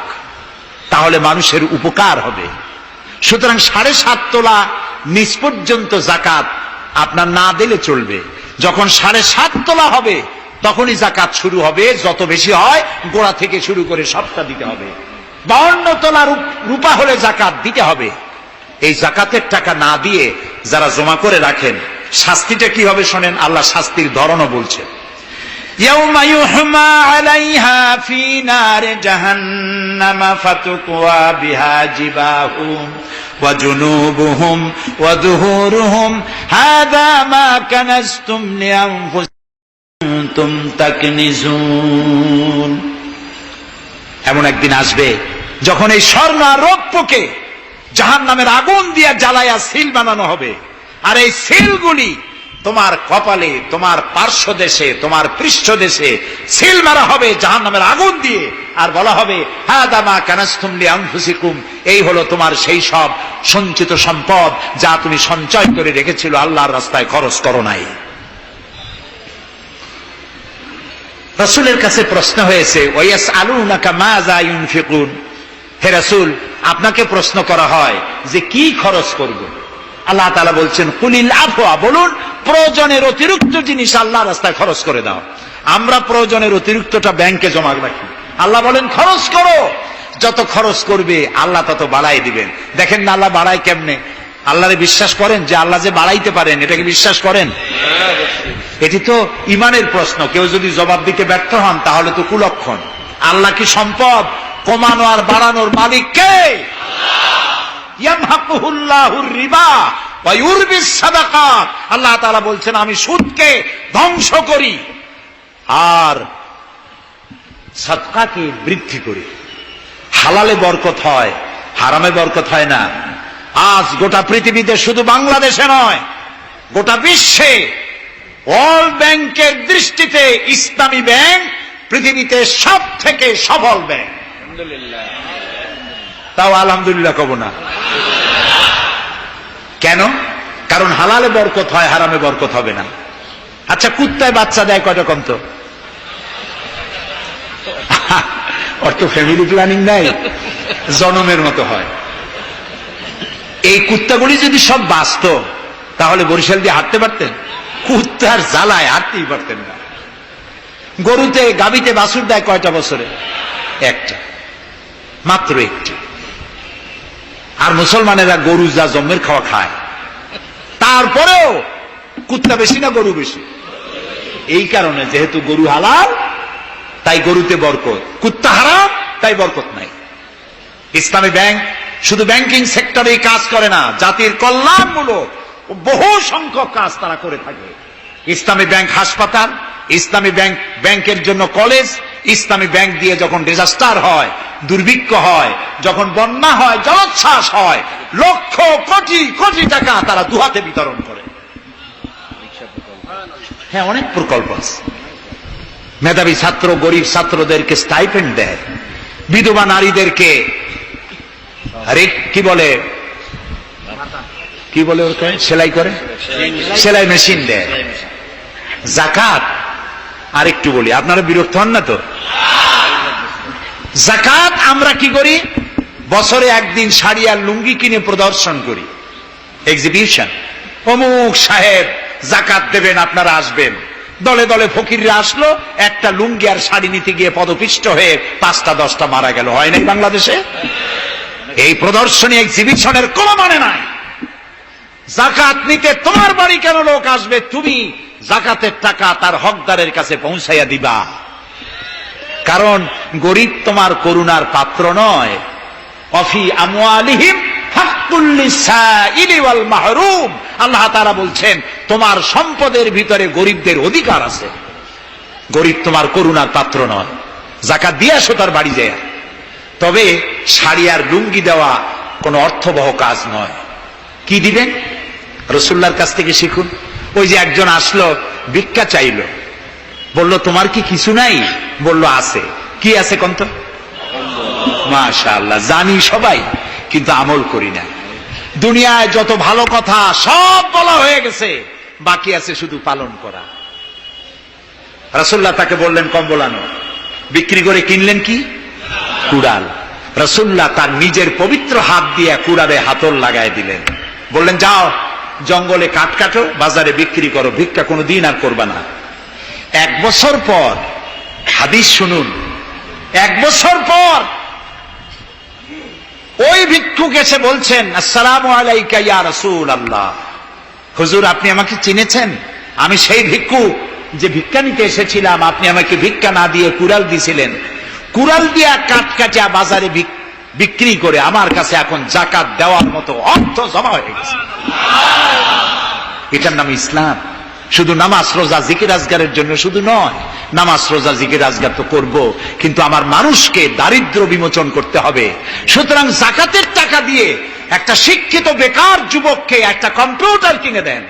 তাহলে মানুষের উপকার হবে। সুতরাং 7.5 তোলা নিচ পর্যন্ত যাকাত আপনার না দিলে চলবে। যখন 7.5 তোলা হবে তখনই যাকাত শুরু হবে। যত বেশি হয় গোড়া থেকে শুরু করে সবটা দিতে হবে। 52 তোলা রূপা হলে যাকাত দিতে হবে। এই যাকাতের টাকা না দিয়ে যারা জমা করে রাখেন, শাস্তিটা কি হবে শোনেন। আল্লাহ শাস্তির ধরনও বলছেন, ইয়াউমা ইউহমা আলাইহা ফি নারে জাহান্নাম ফাতুকওয়া বিহা জিবাহুম ওয়া জুনুবুহুম ওয়া যুহুরুহুম হাযা মা কানাজতুম লিআনফুসিকুম তাকনিজুন। এমন একদিন আসবে যখন এই স্বর্ণ আর রৌপ্যকে জাহান্নামের আগুন দিয়ে জ্বালায়া সিল বানানো হবে, আর এই সিলগুলি তোমার কপালে, তোমার পার্শ্বদেশে, তোমার পৃষ্ঠদেশে সিল মারা হবে জাহান্নামের আগুন দিয়ে, আর বলা হবে হাযা মা কানাজতুম লিআনফুসিকুম, এই হলো তোমার সেই সব সঞ্চিত সম্পদ যা তুমি সঞ্চয় করে রেখেছিল, আল্লাহর রাস্তায় খরচ করো নাই। রাসূলের কাছে প্রশ্ন হয়েছে, ওয়ায়াসআলুনাকা মাযা ইউনফিকুন, হে রাসূল আপনাকে প্রশ্ন করা হয় যে কি খরচ করব। আল্লাহ তাআলা বলছেন কুলিল আফওয়া, বলুন প্রয়োজনের অতিরিক্ত জিনিস আল্লাহর রাস্তায় খরচ করে দাও। আমরা প্রয়োজনের অতিরিক্তটা ব্যাংকে জমা রাখি, আল্লাহ বলেন খরচ করো। যত খরচ করবে আল্লাহ তত বাড়াই দিবেন। দেখেন না আল্লাহ বাড়ায় কেমনে। আল্লাহরে বিশ্বাস করেন যে আল্লাহ যে বাড়াইতে পারেন, এটাকে বিশ্বাস করেন? এটি তো ইমানের প্রশ্ন। কেউ যদি জবাব দিতে ব্যর্থ হন তাহলে তো কুলক্ষণ। আল্লাহ কি সম্পদ কমানো আর বাড়ানোর মালিক কে? ইয়ামহাকুহুল্লাহুর রিবা ওয়া ইউরবিস সাদাকাত। আল্লাহ তাআলা বলছেন আমি সুদকে ধ্বংস করি আর সাদকাকে বৃদ্ধি করি। হালালে বরকত হয়, হারামে বরকত হয় না। আজ গোটা পৃথিবীতে, শুধু বাংলাদেশে নয়, গোটা বিশ্বে ওয়ার্ল্ড ব্যাংকের দৃষ্টিতে ইসলামী ব্যাংক পৃথিবীতে সব থেকে সফল ব্যাংক। তাও আলহামদুলিল্লাহ কব না। কেন? কারণ হালালে বরকত হয়, হারামে বরকত হবে না। আচ্ছা, কুত্তায় বাচ্চা দেয় কয়টা কম তো? ওর তো ফ্যামিলি প্ল্যানিং নাই, জনমের মতো হয়। এই কুত্তাগুলি যদি সব বাঁচত তাহলে বরিশাল দিয়ে হাঁটতে পারতেন? কুত্তার জ্বালায় হাঁটতেই পারতেন না। গরুতে, গাভীতে বাছুর দেয় কয়টা বছরে? একটা, মাত্র একটি। আর মুসলমানেরা গরু যা জন্মের খাওয়া খায়, তারপরেও কুত্তা বেশি না গরু বেশি? এই কারণে যেহেতু গরু হালাল তাই গরুতে বরকত, কুত্তা হারাম তাই বরকত নাই। ইসলামী ব্যাংক শুধু ব্যাংকিং সেক্টরে কাজ করে না, জাতির কল্যাণমূলক বহু সংখ্যক কাজ তারা করে থাকে। ইসলামী ব্যাংক হাসপাতাল, ইসলামী ব্যাংক ব্যাংকের জন্য কলেজ, ইসলামী ব্যাংক দিয়ে যখন ডিজাস্টার হয়, দুর্ভিক্ষ হয়, যখন বন্যা হয়, জলোচ্ছ্বাস হয়, লক্ষ কোটি কোটি টাকা তারা দুহাতে বিতরণ করে। হ্যাঁ, অনেক প্রকল্প আছে। মেধাবী ছাত্র, গরিব ছাত্রদেরকে স্টাইপেন্ড দেয়, বিধবা নারীদেরকে কি বলে ওকে সেলাই করে, সেলাই মেশিন দেয়। যাকাত আরেকটু বলি, আপনারা বিরক্ত হন না তো? যাকাত আমরা কি করি? বছরে একদিন শাড়ি আর লুঙ্গি কিনে প্রদর্শন করি, এক্সিবিশন। অমুক সাহেব যাকাত দেবেন, আপনারা আসবেন। দলে দলে ফকিররা আসলো, একটা লুঙ্গি আর শাড়ি নিতে গিয়ে পদপিষ্ট হয়ে 5টা 10টা মারা গেল। হয় নাই বাংলাদেশে? এই প্রদর্শনী এক্সিবিশনের কোনো মানে নাই। যাকাত নিতে তোমার বাড়ি কেন লোক আসবে? তুমি যাকাতের টাকা তার হকদারের কাছে পৌঁছাইয়া দিবা। কারণ গরিব তোমার করুণার পাত্র নয়। অফি আমওয়ালিহিম হাক্কুল লিসাইলি ওয়াল মাহরুম। আল্লাহ তাআলা বলছেন তোমার সম্পদের ভিতরে গরিবদের অধিকার আছে। গরিব তোমার করুণার পাত্র নয়। যাকাত দিয়ে আসো তার বাড়ি যায়। তবে শাড়ি আর লুঙ্গি দেওয়া কোনো অর্থবহ কাজ নয়। কি দিবেন? রাসূলুল্লাহর কাছ থেকে শিখুন। ওই যে একজন আসলো, ভিক্ষা চাইলো, বলল তোমার কি কিছু নাই? বলল আছে। কি আছে কোন তো? মাশাআল্লাহ, জানি সবাই কিন্তু আমল করি না। দুনিয়ায় যত ভালো কথা সব বলা হয়ে গেছে, বাকি আছে শুধু পালন করা। রাসূলুল্লাহ তাকে বললেন কম্বল আনো, বিক্রি করে কিনলেন কি? কুড়াল। রাসূলুল্লাহ তার নিজের পবিত্র হাত দিয়ে কুড়ালে হাতল লাগায় দিলেন, বললেন যাও জঙ্গলে কাঠ কাটো, বাজারে বিক্রি করো, ভিক্ষা কোনোদিন আর করবা না। 1 বছর পর, হাদিস শুনুন, 1 বছর পর ওই ভিক্ষুক এসে বলছেন আসসালামু আলাইকা ইয়া রাসূলুল্লাহ, হুজুর আপনি আমাকে চিনেছেন? আমি সেই ভিক্ষুক যে ভিক্ষা নিতে এসেছিলাম, আপনি আমাকে ভিক্ষা না দিয়ে কুড়াল দিয়েছিলেন। কুড়াল দিয়া কাঠ কাটিয়া বাজারে বিক্রি করে আমার কাছে এখন যাকাত দেওয়ার মতো অর্থ জমা হয়ে গেছে। এটার নাম ইসলাম। শুধু নামাজ রোজা জিকির আজগারের জন্য শুধু নয়, নামাজ রোজা জিকির আজগার তো করব, কিন্তু আমার মানুষকে দারিদ্র্য বিমোচন করতে হবে। সুতরাং যাকাতের টাকা দিয়ে একটা শিক্ষিত বেকার যুবককে একটা কম্পিউটার কিনে দেন,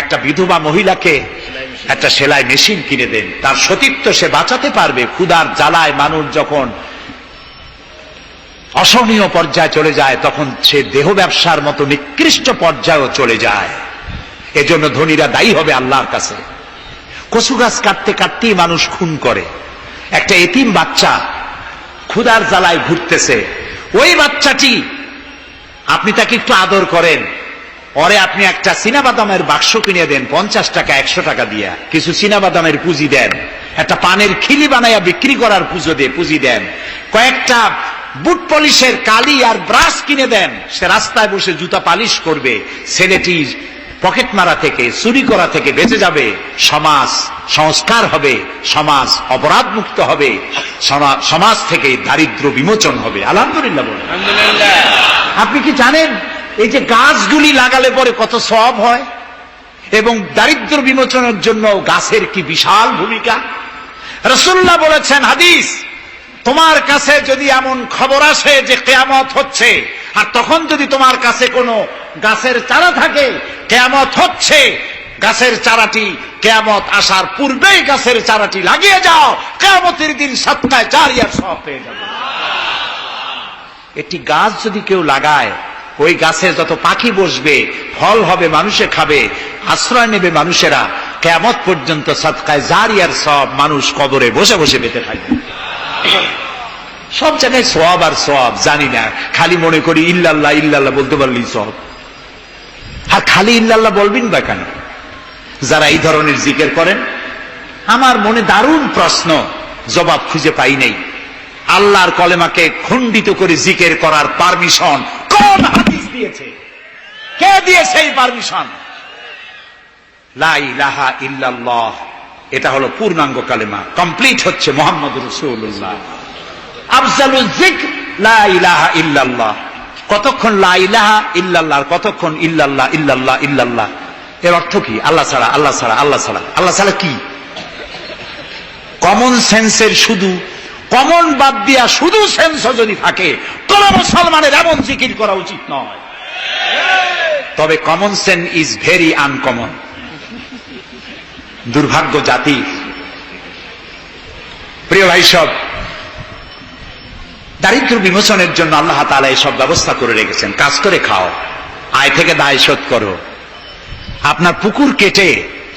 একটা বিধবা মহিলাকে একটা সেলাই মেশিন কিনে দেন, তার সতীত্ব সে বাঁচাতে পারবে। ক্ষুধার জ্বালায় মানুষ যখন অসহনীয় পর্যায়ে চলে যায়, তখন সে দেহ ব্যবসার মতো নিকৃষ্ট পর্যায়েও চলে যায়। এজন্য ধনীরা দায়ী হবে আল্লাহর কাছে। কচু গাছ কাটতে কাটতেই মানুষ খুন করে। একটা এতিম বাচ্চা ক্ষুধার জ্বালায় ঘুরতেছে, ওই বাচ্চাটি আপনি তাকে একটু আদর করেন, ওরে আপনি একটা চীনাবাদামের বাক্স কিনে দেন 50 টাকা 100 টাকা দিয়া, কিছু চীনাবাদামের পুঁজি দেন, একটা পানের খিলি বানাইয়া বিক্রি করার পুঁজি দেন, কয়েকটা বুট পলিশের কালি আর ব্রাশ কিনে দেন, সে রাস্তায় বসে জুতা পালিশ করবে, ছেলেটি পকেট মারা থেকে চুরি করা থেকে বেঁচে যাবে, সমাজ সংস্কার হবে, সমাজ অপরাধ মুক্ত হবে, সমাজ থেকে দারিদ্র্য বিমোচন হবে। আলহামদুলিল্লাহ বলেন। আপনি কি জানেন এই যে গাছগুলি লাগালে পরে কত সওয়াব হয়, এবং দারিদ্র্য বিমোচনের জন্য গাছের কি বিশাল ভূমিকা। রাসূলুল্লাহ বলেছেন হাদিস, তোমার কাছে যদি এমন খবর আসে যে কিয়ামত হচ্ছে, আর তখন যদি তোমার কাছে কোনো গাছের চারা থাকে, কিয়ামত হচ্ছে, গাছের চারাটি কিয়ামত আসার পূর্বেই গাছের চারাটি লাগিয়ে যাও, কিয়ামতের দিন সাদকায়ে জারিয়ার সওয়াব পেয়ে যাবে। একটি গাছ যদি কেউ লাগায়, ওই গাছে যত পাখি বসবে, ফল হবে, মানুষে খাবে, আশ্রয় নেবে মানুষেরা, কিয়ামত পর্যন্ত সাদকায়ে জারিয়ার সওয়াব মানুষ কবরে বসে বসে পেতে থাকবে। সব জায়গায় সওয়াব আর সওয়াব জানি না, খালি মনে করি ইল্লাল্লাহ ইল্লাল্লাহ বলতে পারলেই সওয়াব। আর খালি ইল্লাল্লাহ বলবেন বা কেন? যারা এই ধরনের জিকির করেন, আমার মনে দারুণ প্রশ্ন, জবাব খুঁজে পাই নাই। আল্লাহর কলেমাকে খণ্ডিত করে জিকির করার পারমিশন কোন হাদিস দিয়েছে? কে দিয়েছে এই পারমিশন? লা ইলাহা ইল্লাল্লাহ, এটা হলো পূর্ণাঙ্গ কালেমা, কমপ্লিট হচ্ছে মুহাম্মদুর রাসূলুল্লাহ। আফজালুজ যিকর লা ইলাহা ইল্লাল্লাহ। কতক্ষণ লা ইলাহা ইল্লাল্লাহ, কতক্ষণ ইল্লাল্লাহ ইল্লাল্লাহ ইল্লাল্লাহ। এর অর্থ কি? আল্লাহ ছাড়া, আল্লাহ ছাড়া, আল্লাহ ছাড়া। আল্লাহ ছাড়া কি? কমন সেন্সের শুধু কমন বাদ দিয়া শুধু সেন্স যদি থাকে, কোন মুসলমানের এমন জিকির করা উচিত নয়। তবে common sense is very uncommon. দুর্ভাগ্য জাতি। প্রিয় ভাই সব, দারিদ্র্য বিমোচনের জন্য আল্লাহ তাআলা এসব ব্যবস্থা করে রেখেছেন। কাজ করে খাও, আয় থেকে দায় শোধ করো। আপনার পুকুর কেটে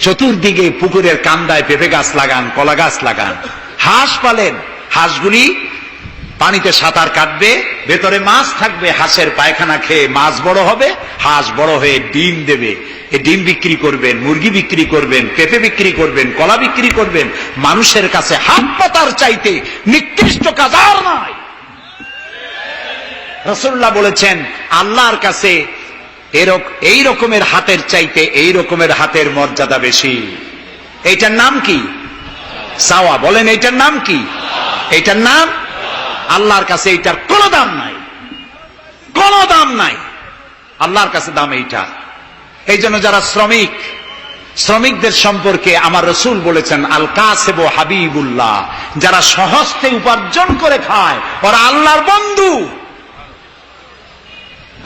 চতুর্দিকে পুকুরের কান্দায় পেঁপে গাছ লাগান, কলা গাছ লাগান। হাঁস পালেন, হাঁসগুলি পানিতে সাঁতার কাটবে, ভেতরে মাছ থাকবে, হাঁসের পায়খানা খেয়ে মাছ বড় হবে, হাঁস বড় হয়ে ডিম দেবে। এই ডিম বিক্রি করবেন, মুরগি বিক্রি করবেন, পেঁপে বিক্রি করবেন, কলা বিক্রি করবেন। মানুষের কাছে হাত পাতার চাইতে নিকৃষ্ট কাজ আর নাই। রাসূলুল্লাহ বলেছেন আল্লাহর কাছে এই রকমের হাতের চাইতে এই রকমের হাতের মর্যাদা বেশি। এইটার নাম কি? চাওয়া। বলেন এইটার নাম কি? এইটার নাম আল্লাহর কাছে এইটার কোনো দাম নাই, কোনো দাম নাই। আল্লাহর কাছে দাম এইটা। এই জন্য যারা শ্রমিকদের সম্পর্কে আমার রাসূল বলেছেন আল কাসিবু হাবিবুল্লাহ, যারা সহজে উপার্জন করে খায় ওরা আল্লাহর বন্ধু।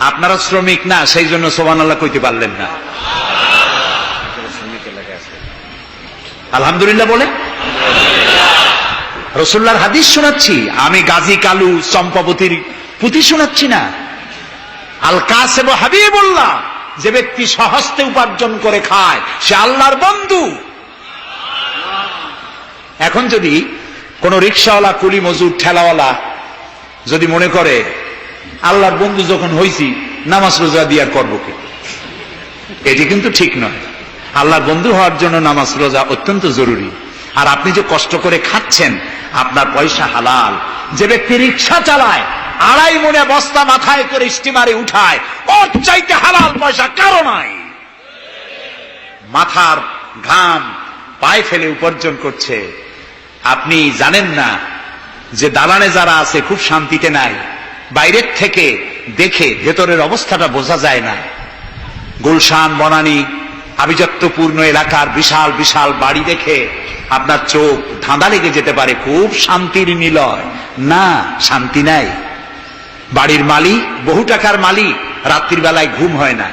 আপনারা শ্রমিক না, সেই জন্য সুবহানাল্লাহ কইতে পারলেন না। আলহামদুলিল্লাহ বলে। রাসূলুল্লাহর হাদিস শোনাচ্ছি, আমি গাজী কালু চম্পাবতীর পুঁথি শোনাচ্ছি না। আল কাসিব হাবিবুল্লাহ, যে ব্যক্তি স্বহস্তে উপার্জন করে খায় সে আল্লাহর বন্ধু। এখন যদি কোন রিকশাওয়ালা, কুলি মজুর, ঠেলাওয়ালা যদি মনে করে আল্লাহর বন্ধু যখন হইছি নামাজ রোজা দিয়ে আর করবো কি, এটি কিন্তু ঠিক নয়। আল্লাহর বন্ধু হওয়ার জন্য নামাজ রোজা অত্যন্ত জরুরি। আর আপনি যে কষ্ট করে খাচ্ছেন, আপনার পয়সা হালাল। যে ব্যক্তি রিকশা চালায়, 2.5 মনে বস্তা মাথায় করে স্টিমারে উঠায়, ওর চাইতে হালাল পয়সা কারো নাই। মাথার ঘাম পায়ে ফেলে উপার্জন করছে। আপনি জানেন না যে দালানে যারা আছে খুব শান্তিতে নাই। বাইরের থেকে দেখে ভেতরের অবস্থাটা বোঝা যায় না। গুলশান, বনানী, আভিজাত্যপূর্ণ এলাকার বিশাল বিশাল বাড়ি দেখে আপনার চোখ ধাঁধা লেগে যেতে পারে, খুব শান্তির নিলয়। না, শান্তি নাই। বাড়ির মালিক, বহু টাকার মালিক, রাত্রির বেলায় ঘুম হয় না।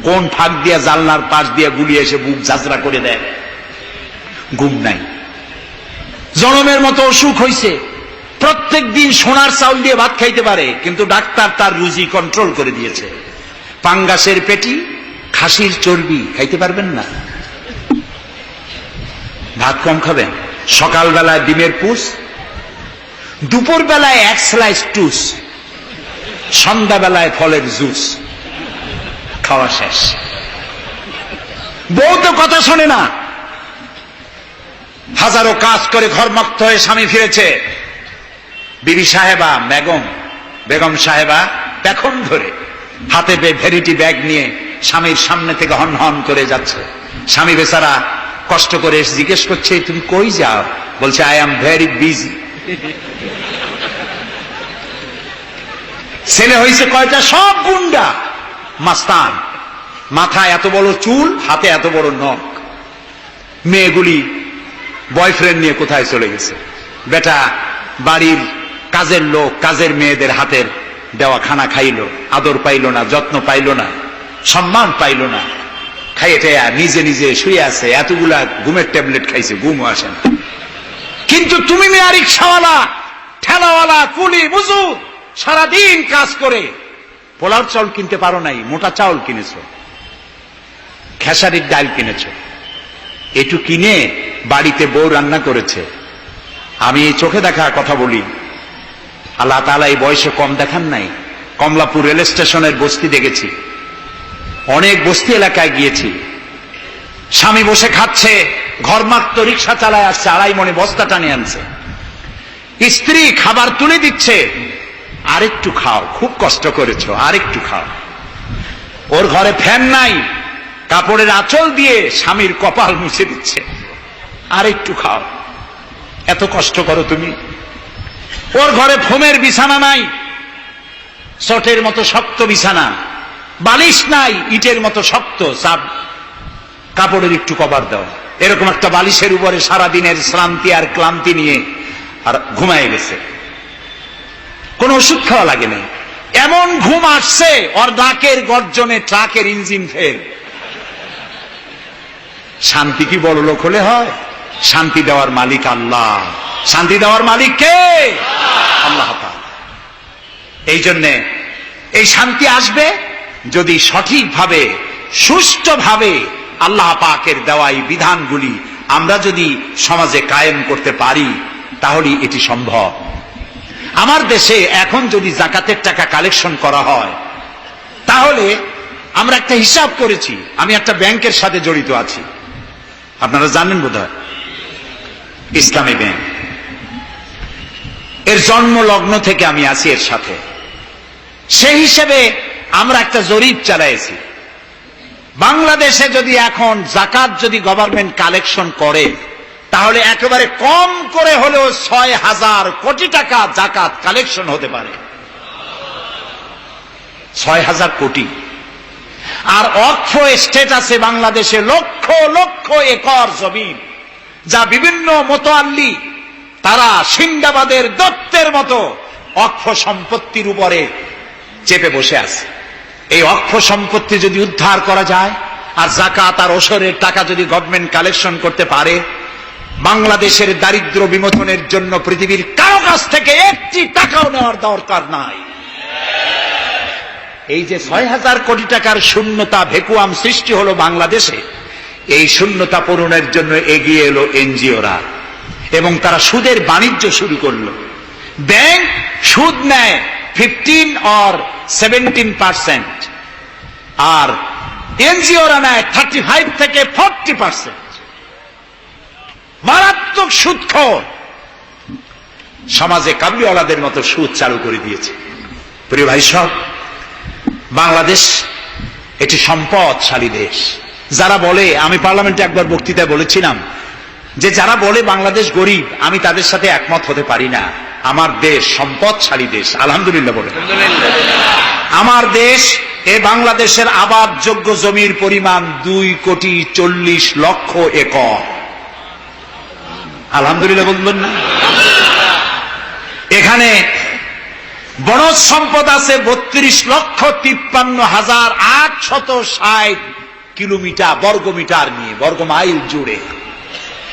কোন ফাঁক দিয়া জানলার পাশ দিয়া গুলিয়ে এসে বুক ঝাঁঝরা করে দেয়, ঘুম নাই। জনমের মতো অসুখ হইছে, প্রত্যেক দিন সোনার চাউল দিয়ে ভাত খাইতে পারে, কিন্তু ডাক্তার তার রুজি কন্ট্রোল করে দিয়েছে। পাঙ্গাসের পেটি, খাসির চর্বি খাইতে পারবেন না, ভাত কম খাবেন। সকালবেলায় ডিমের পুষ, দুপুর বেলায় 1 স্লাইস টুস, সন্ধ্যাবেলায় ফলের জুস, খাওয়া শেষ। বউ তো কথা শোনে না। হাজারো কাজ করে ঘরমুক্ত হয়ে স্বামী ফিরেছে, বিবি সাহেবা, বেগম সাহেবা এখন ধরে হাতে ভ্যানিটি ব্যাগ নিয়ে স্বামীর সামনে থেকে হন হন করে যাচ্ছে। স্বামী বেচারা কষ্ট করে জিজ্ঞেস করছে, তুমি কই যাও? বলছে, আই এম ভেরি বিজি। ছেলে হয়েছে কয়টা? সব গুন্ডা, মাস্তান। মাথায় এত বড় চুল, হাতে এত বড় নখ। মেয়েগুলি বয়ফ্রেন্ড নিয়ে কোথায় চলে গেছে। বেটা বাড়ির কাজের লোক, কাজের মেয়েদের হাতের দেওয়া খানা খাইলো, আদর পাইল না, যত্ন পাইল না, সম্মান পাইল না। খাইয়ে নিজে নিজে শুয়ে আছে, এতগুলা ঘুমের ট্যাবলেট খাইছে, ঘুমও আসে না। কিন্তু তুমি মেয়ে রিকশাওয়ালা, ঠেলাওয়ালা, কুলি মজুর, সারাদিন কাজ করে পোলার চাউল কিনতে পারো নাই, মোটা চাউল কিনেছ, খেসারির ডাল কিনেছ। একটু কিনে বাড়িতে বউ রান্না করেছে। আমি চোখে দেখা কথা বলি, আল্লাহ তাআলা এই বয়সে কম দেখান নাই। কমলাপুর রেল স্টেশনের বস্তি দেখেছি, অনেক বস্তি এলাকায় গিয়েছি। স্বামী বসে খাচ্ছে, ঘরমাক্ত রিক্সা চালায় আসছে, 2.5 মনে বস্তা টানে আনছে। স্ত্রী খাবার তুলে দিচ্ছে, আরেকটু খাও, খুব কষ্ট করেছো, আরেকটু খাও। ওর ঘরে ফ্যান নাই, কাপড়ের আঁচল দিয়ে স্বামীর কপাল মুছে দিচ্ছে, আরেকটু খাও, এত কষ্ট করো তুমি। ওর ঘরে ফোমের বিছানা নাই, চটের মতো শক্ত বিছানা, বালিশ নাই, ইটের মতো শক্ত, চাপ কাপড়ের একটু কভার দাও। এরকম একটা বালিশের উপরে সারাদিনের শ্রান্তি আর ক্লান্তি নিয়ে আর ঘুমায় গেছে। কোন ওষুধ খাওয়া লাগে না, এমন ঘুম আসছে ওর ডাকের গর্জনে ট্রাকের ইঞ্জিন ফেল। শান্তি কি বড় লোক হলে হয়? শান্তি দেওয়ার মালিক আল্লাহ। শান্তি দেওয়ার মালিক কে? আল্লাহ তাআলা। এই জন্যে এই শান্তি আসবে যদি সঠিকভাবে, সুষ্ঠুভাবে আল্লাহ পাকের দেওয়া এই বিধানগুলি আমরা যদি সমাজে কায়েম করতে পারি, তাহলে এটি সম্ভব। আমার দেশে এখন যদি যাকাতের টাকা কালেকশন করা হয়, তাহলে আমরা একটা হিসাব করেছি। আমি একটা ব্যাংকের সাথে জড়িত আছি, আপনারা জানেন বোধহয়, ইসলামী ব্যাংক। এর জন্ম লগ্ন থেকে আমি আছি এর সাথে। সেই হিসেবে আমরা একটা জরিপ চালাইছি। বাংলাদেশে যদি এখন যাকাত যদি গভর্নমেন্ট কালেকশন করে, তাহলে একেবারে কম করে হলেও 6,000 কোটি টাকা যাকাত কালেকশন হতে পারে। 6,000 কোটি। আর ওয়াকফ এস্টেট আছে বাংলাদেশে লক্ষ লক্ষ একর জমিন, যা বিভিন্ন মোতাল্লি তারা সিন্দাবাদের দত্তের মতো ওয়াকফ সম্পত্তির উপরে চেপে বসে আছে। এই ওয়াকফ সম্পত্তি যদি উদ্ধার করা যায়, আর যাকাত আর ওশরের টাকা যদি গভর্নমেন্ট কালেকশন করতে পারে, বাংলাদেশের দারিদ্র্য বিমোচনের জন্য পৃথিবীর কারো কাছ থেকে একটি টাকাও নেওয়ার দরকার নাই। এই যে 6,000 কোটি টাকার শূন্যতা ভ্যাকুয়াম সৃষ্টি হলো বাংলাদেশে, এই শূন্যতা পূরণের জন্য এগিয়ে এলো এনজিওরা এবং তারা সুদের বাণিজ্য শুরু করলো। ব্যাংক সুদ নেয় 15 or 17%, আর এনজিওরা নেয় 35 থেকে 40%। মারাত্মক সুদখোর। সমাজে কাবুলিওয়ালাদের মতো সুদ চালু করে দিয়েছে। প্রিয় ভাই সব, বাংলাদেশ একটি সম্পদশালী দেশ। যারা বলে, আমি পার্লামেন্টে একবার বক্তৃতায় বলেছিলাম যে যারা বলে বাংলাদেশ গরিব, আমি তাদের সাথে একমত হতে পারি না। আমার দেশ সম্পদশালী দেশ, আলহামদুলিল্লাহ বলে। আমার দেশ, এ বাংলাদেশের আবাদযোগ্য জমির পরিমাণ 2,40,00,000 একর। আলহামদুলিল্লাহ বলবেন না? এখানে বনজ সম্পদ আছে 32,53,860 কিলোমিটার বর্গমিটার নিয়ে, বর্গমাইল জুড়ে।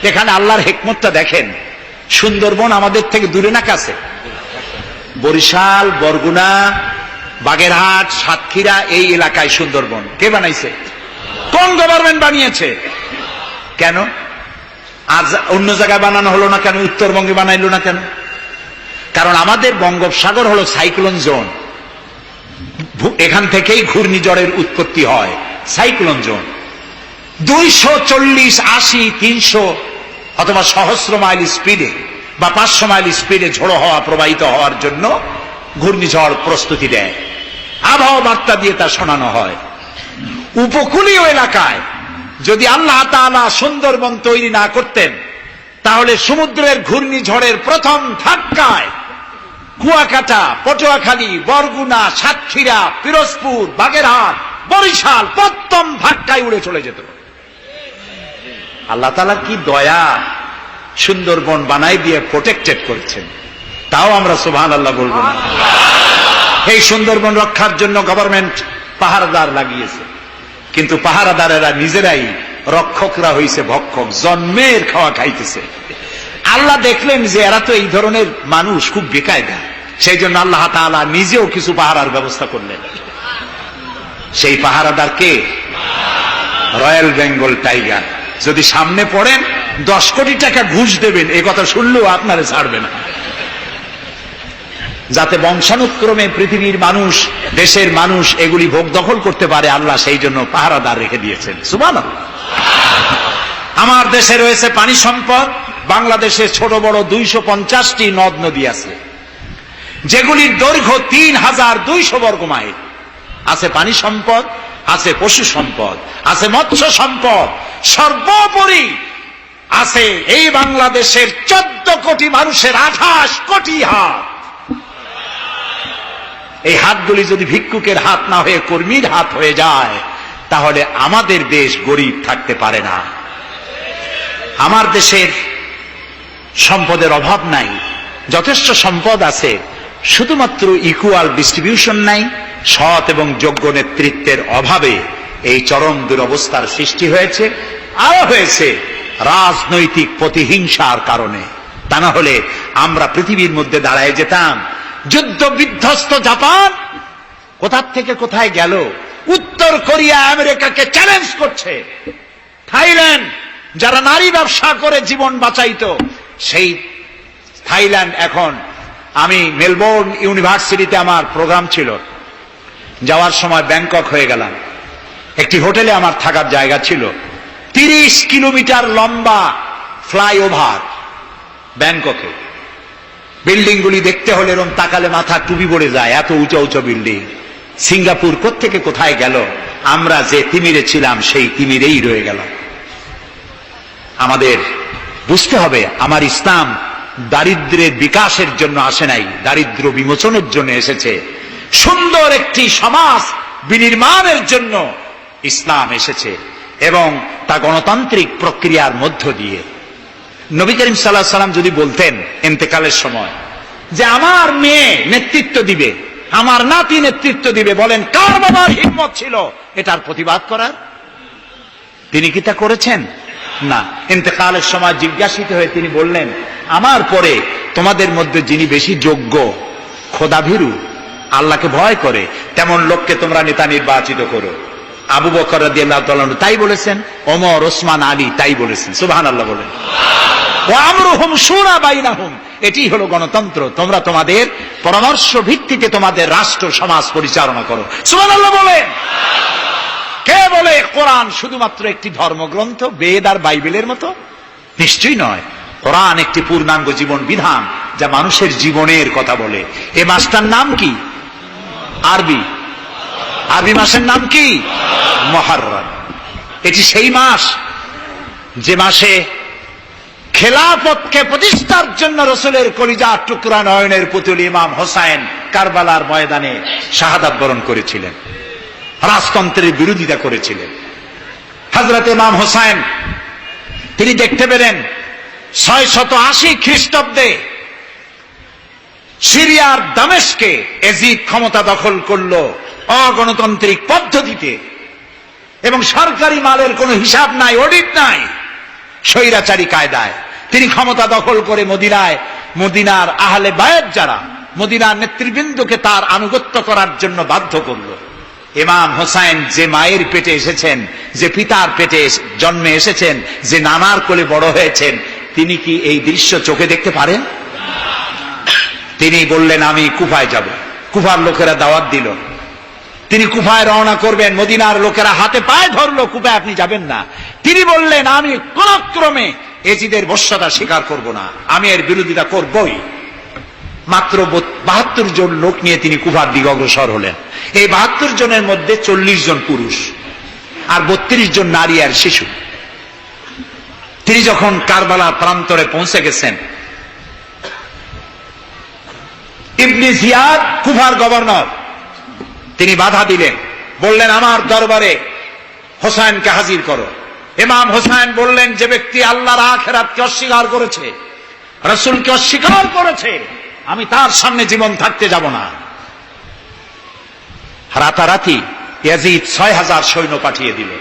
এখানে আল্লাহর হিকমতটা দেখেন। সুন্দরবন আমাদের থেকে দূরে না কাছে? বরিশাল, বরগুনা, বাগেরহাট, সাতক্ষীরা, এই এলাকায় সুন্দরবন কে বানাইছে? কোন গভর্নমেন্ট বানিয়েছে? কেন আজ অন্য জায়গায় বানানো হলো না কেন? উত্তরবঙ্গে বানাইলো না কেন? কারণ আমাদের বঙ্গোপসাগর হলো সাইক্লোন জোন। এখান থেকেই ঘূর্ণিঝড়ের উৎপত্তি হয়, সাইক্লোন জোন। 240, 80, 300 অথবা সহস্র মাইল স্পিডে বা 500 মাইল স্পিডে ঝোড়ো হওয়া প্রবাহিত হওয়ার জন্য ঘূর্ণিঝড় প্রস্তুতি দেয়। আবহাওয়া বার্তা দিয়ে তা শোনানো হয়। উপকূলীয় এলাকায় যদি আল্লাহ তাআলা সুন্দরবন তৈরি না করতেন, তাহলে সমুদ্রের ঘূর্ণিঝড়ের প্রথম ধাক্কায় কুয়াকাটা, পটুয়াখালী, বরগুনা, সাতক্ষীরা, পিরোজপুর, বাগেরহাট, বরিশাল প্রথম ধাক্কায় উড়ে চলে যেত। আল্লাহ তাআলা কি দয়া, সুন্দরবন বানাই দিয়ে প্রোটেক্টেড করেছেন। তাও আমরা সুবহানাল্লাহ বলবো না? এই সুন্দরবন রক্ষার জন্য গভর্নমেন্ট পাহারাদার লাগিয়েছে, কিন্তু পাহারাদারেরা নিজেরাই রক্ষকরা হইছে ভক্ষক, জন্মের খাওয়া খাইতেছে। আল্লাহ দেখলেন যে এরা তো এই ধরনের মানুষ খুব বেকায়দা, সেই জন্য আল্লাহ তাআলা নিজেও কিছু পাহারার ব্যবস্থা করলেন। সেই পাহারাদার কে? Royal Bengal tiger. যদি সামনে পড়েন 10 কোটি টাকা ঘুষ দেবেন, এ কথা শুনলেও আপনারে ছাড়বে না। যাতে বংশানুক্রমে পৃথিবীর মানুষ, দেশের মানুষ এগুলি ভোগ দখল করতে পারে, আল্লাহ সেই জন্য পাহারাদার রেখে দিয়েছেন। সুবহানাল্লাহ। আমার দেশে রয়েছে পানি সম্পদ। বাংলাদেশে ছোট বড় 250টি নদ নদী আছে, যেগুলির দৈর্ঘ্য 3,200 বর্গ মাইল। আছে পানি সম্পদ, আছে পশু সম্পদ, আছে মৎস্য সম্পদ, সর্বোপরি আছে এই বাংলাদেশের 14 কোটি মানুষের 28 কোটি হাত। এই হাতগুলি যদি ভিক্ষুকের হাত না হয়ে কর্মীর হাত হয়ে যায়, তাহলে আমাদের দেশ গরিব থাকতে পারে না। আমার দেশের সম্পদের অভাব নাই, যথেষ্ট সম্পদ আছে, শুধুমাত্র ইকুয়াল ডিস্ট্রিবিউশন নাই। সৎ এবং যোগ্য নেতৃত্বের অভাবে এই চরম দুরবস্থার সৃষ্টি হয়েছে। আরো হয়েছে রাজনৈতিক প্রতিহিংসার কারণে। তা না হলে আমরা পৃথিবীর মধ্যে দাঁড়ায় যেতাম। যুদ্ধ বিধ্বস্ত জাপান কোথা থেকে কোথায় গেল? উত্তর কোরিয়া আমেরিকাকে চ্যালেঞ্জ করছে। থাইল্যান্ড, যারা নারী ব্যবসা করে জীবন বাঁচাইতো, সেই থাইল্যান্ড এখন, আমি মেলবোর্ন ইউনিভার্সিটিতে আমার প্রোগ্রাম ছিল, যাওয়ার সময় ব্যাংকক হয়ে গেলাম। একটি হোটেলে আমার থাকার জায়গা ছিল। 30 কিলোমিটার লম্বা ফ্লাইওভার ব্যাংককে। বিল্ডিং গুলি দেখতে হলে এরকম তাকালে মাথা টুপি পড়ে যায়, এত উঁচু উঁচু বিল্ডিং। সিঙ্গাপুর কোত্থেকে কোথায় গেল? আমরা যে তিমিরে ছিলাম সেই তিমিরেই রয়ে গেলাম। আমাদের বুঝতে হবে, আমার ইসলাম দারিদ্র্যের বিকাশের জন্য আসে নাই, দারিদ্র বিমোচনের জন্য এসেছে। সুন্দর একটি সমাজ বিনির্মাণের জন্য ইসলাম এসেছে, এবং তা গণতান্ত্রিক প্রক্রিয়ার মধ্য দিয়ে। নবী করিম সাল্লাল্লাহু আলাইহি ওয়াসাল্লাম যদি বলতেন ইন্তেকালের সময় যে আমার মেয়ে নেতৃত্ব দিবে, আমার নাতি নেতৃত্ব দিবে, বলেন কার বাবার হিম্মত ছিল এটার প্রতিবাদ করার? তিনি কি তা করেছেন? না। ইন্তেকালের সময় জিজ্ঞাসিত হয়ে তিনি বললেন, আমার পরে তোমাদের মধ্যে যিনি বেশি যোগ্য, খোদাভীরু, আল্লাহকে ভয় করে, তেমন লোককে তোমরা নেতা নির্বাচিত করো। আবু বকর রাদিয়াল্লাহু তাআলা তাই বলেছেন, ওমর, ওসমান, আলী তাই বলেছেন। সুবহানাল্লাহ বলেন। ওয়া আমরুহুম শুরা বাইনাহুম, এটি হলো গণতন্ত্র। তোমরা তোমাদের পরামর্শ ভিত্তিতে তোমাদের রাষ্ট্র সমাজ পরিচালনা করো। সুবহানাল্লাহ বলেন। কে বলে কোরআন শুধুমাত্র একটি ধর্মগ্রন্থ, বেদ আর বাইবেলের মতো? নিশ্চয়ই নয়। কোরআন একটি পূর্ণাঙ্গ জীবন বিধান, যা মানুষের জীবনের কথা বলে। এ মাসটার নাম কি? আরবি মাসের নাম কি? মুহররম। এটি সেই মাস যে মাসে খেলাফতকে প্রতিষ্ঠার জন্য রাসূলের কলিজার টুকরা নয়নের পুতুল ইমাম হোসাইন কারবালার ময়দানে শাহাদাত বরণ করেছিলেন, রাজতন্ত্রের বিরোধিতা করেছিলেন। হযরত ইমাম হোসাইন তিনি দেখতে পেলেন 680 খ্রিস্টাব্দে সিরিয়ার দামেস্কে এজিদ ক্ষমতা দখল করলো অগণতান্ত্রিক পদ্ধতিতে, এবং সরকারি মালের কোনো হিসাব নাই, অডিট নাই, স্বৈরাচারী কায়দায় তিনি ক্ষমতা দখল করে মদিনার আহলে বায়াত যারা মদিনার নেতৃবৃন্দকে তার আনুগত্য করার জন্য বাধ্য করলো। ইমাম হোসাইন যে মায়ের পেটে এসেছেন, যে পিতার পেটে জন্মে এসেছেন, যে নানার কোলে বড় হয়েছেন, তিনি কি এই দৃশ্য চোখে দেখতে পারেন? তিনি বললেন, আমি কুফায় যাব। কুফার লোকেরা দাওয়াত দিল, তিনি কুফায় রওনা করবেন। মদিনার লোকেরা হাতে পায়ে ধরলো, কুফায় আপনি যাবেন না। তিনি বললেন, আমি কোন ক্রমে এজিদের বশ্যতা স্বীকার করব না, আমি এর বিরোধিতা করবই। মাত্র 72 জন লোক নিয়ে তিনি কুফার দিকে অগ্রসর হলেন। এই 72 জনের মধ্যে 40 জন পুরুষ আর 32 জন নারী আর শিশু। তিনি যখন কারবালার প্রান্তরে পৌঁছে গেছেন, ইবনে জিয়াদ কুফার গভর্নর, তিনি বাধা দিলেন, বললেন, আমার দরবারে হোসাইনকে হাজির করো। ইমাম হোসাইন বললেন, যে ব্যক্তি আল্লাহর আখিরাতকে অস্বীকার করেছে, রাসূলকে অস্বীকার করেছে, আমি তার সামনে জীবন থাকতে যাব না। রাতারাতি ইয়াজিদ 6000 সৈন্য পাঠিয়ে দিল।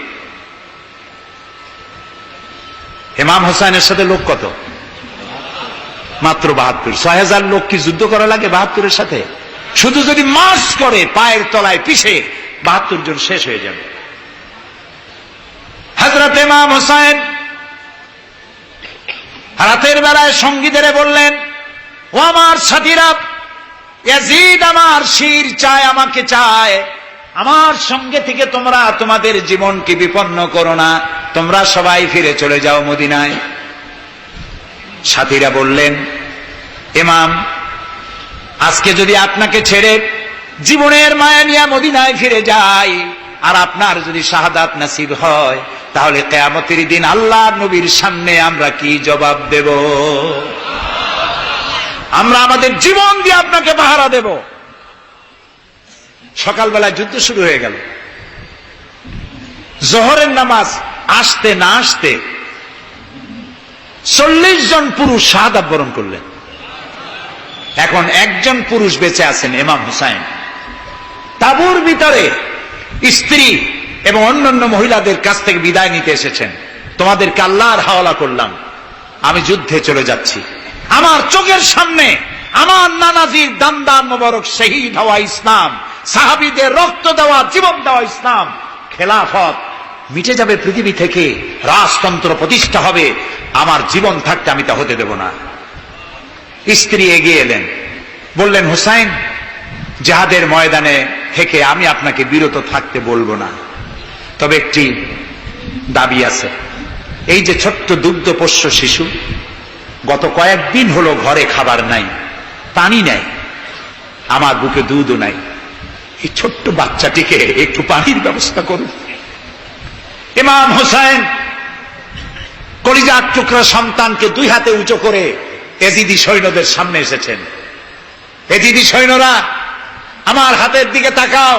ইমাম হোসাইনের সাথে লোক কত? মাত্র 72। 6000 লোক কি যুদ্ধ করা লাগে 72-এর সাথে? শুধু যদি মার্চ করে পায়ের তলায় পিষে 72 জন শেষ হয়ে যাবে। হযরত ইমাম হোসাইন রাতের বেলায় সঙ্গীদের বললেন, ও আমার সাথীরা, ইয়াজিদ আমার শির চায়, আমাকে চায়, আমার সঙ্গে থেকে তোমরা তোমাদের জীবনকে বিপন্ন করো না, তোমরা সবাই ফিরে চলে যাও মদিনায়। সাথীরা বললেন, ইমাম, আজকে যদি আপনাকে ছেড়ে জীবনের মায়া নিয়ে মদিনায় ফিরে যাই, আর আপনার যদি শাহাদাত নসিব হয়, তাহলে কিয়ামতের দিন আল্লাহর নবীর সামনে আমরা কি জবাব দেব? আমরা আমাদের জীবন দিয়ে আপনাকে পাহারা দেব। সকালবেলা যুদ্ধ শুরু হয়ে গেল। জোহরের নামাজ আসতে না আসতে 40 জন পুরুষ শাহাদাত বরণ করলেন। এখন একজন পুরুষ বেঁচে আছেন, ইমাম হুসাইন। তাঁবুর ভিতরে স্ত্রী এবং অন্যান্য মহিলাদের কাছ থেকে বিদায় নিতে এসেছেন। তোমাদেরকে আল্লাহর হাওয়ালা করলাম, আমি যুদ্ধে চলে যাচ্ছি। আমার চোখের সামনে আমার নানাজির দান্দান মোবারক শহীদ হওয়া ইসলাম, সাহাবীদের রক্ত দেওয়া, জীবন দেওয়া ইসলাম, খেলাফত মিটে যাবে পৃথিবী থেকে, রাজতন্ত্র প্রতিষ্ঠা হবে, আমার জীবন থাকতে আমি তা হতে দেব না। স্ত্রী এগিয়ে এলেন, বললেন, হুসাইন, জিহাদের ময়দানে থেকে আমি আপনাকে বিরত থাকতে বলবো না, তবে একটি দাবি আছে। এই যে ছোট্ট দুগ্ধপোষ্য শিশু, গত কয়েকদিন হলো ঘরে খাবার নাই, পানি নাই, আমার বুকে দুধও নাই, এই ছোট্ট বাচ্চাটিকে একটু পানির ব্যবস্থা করুন। ইমাম হুসাইন কলিজার টুকরা সন্তানকে 2 হাতে উঁচু করে এজিদি সৈন্যদের সামনে এসেছেন। এজিদি সৈন্যরা, আমার হাতের দিকে তাকাও,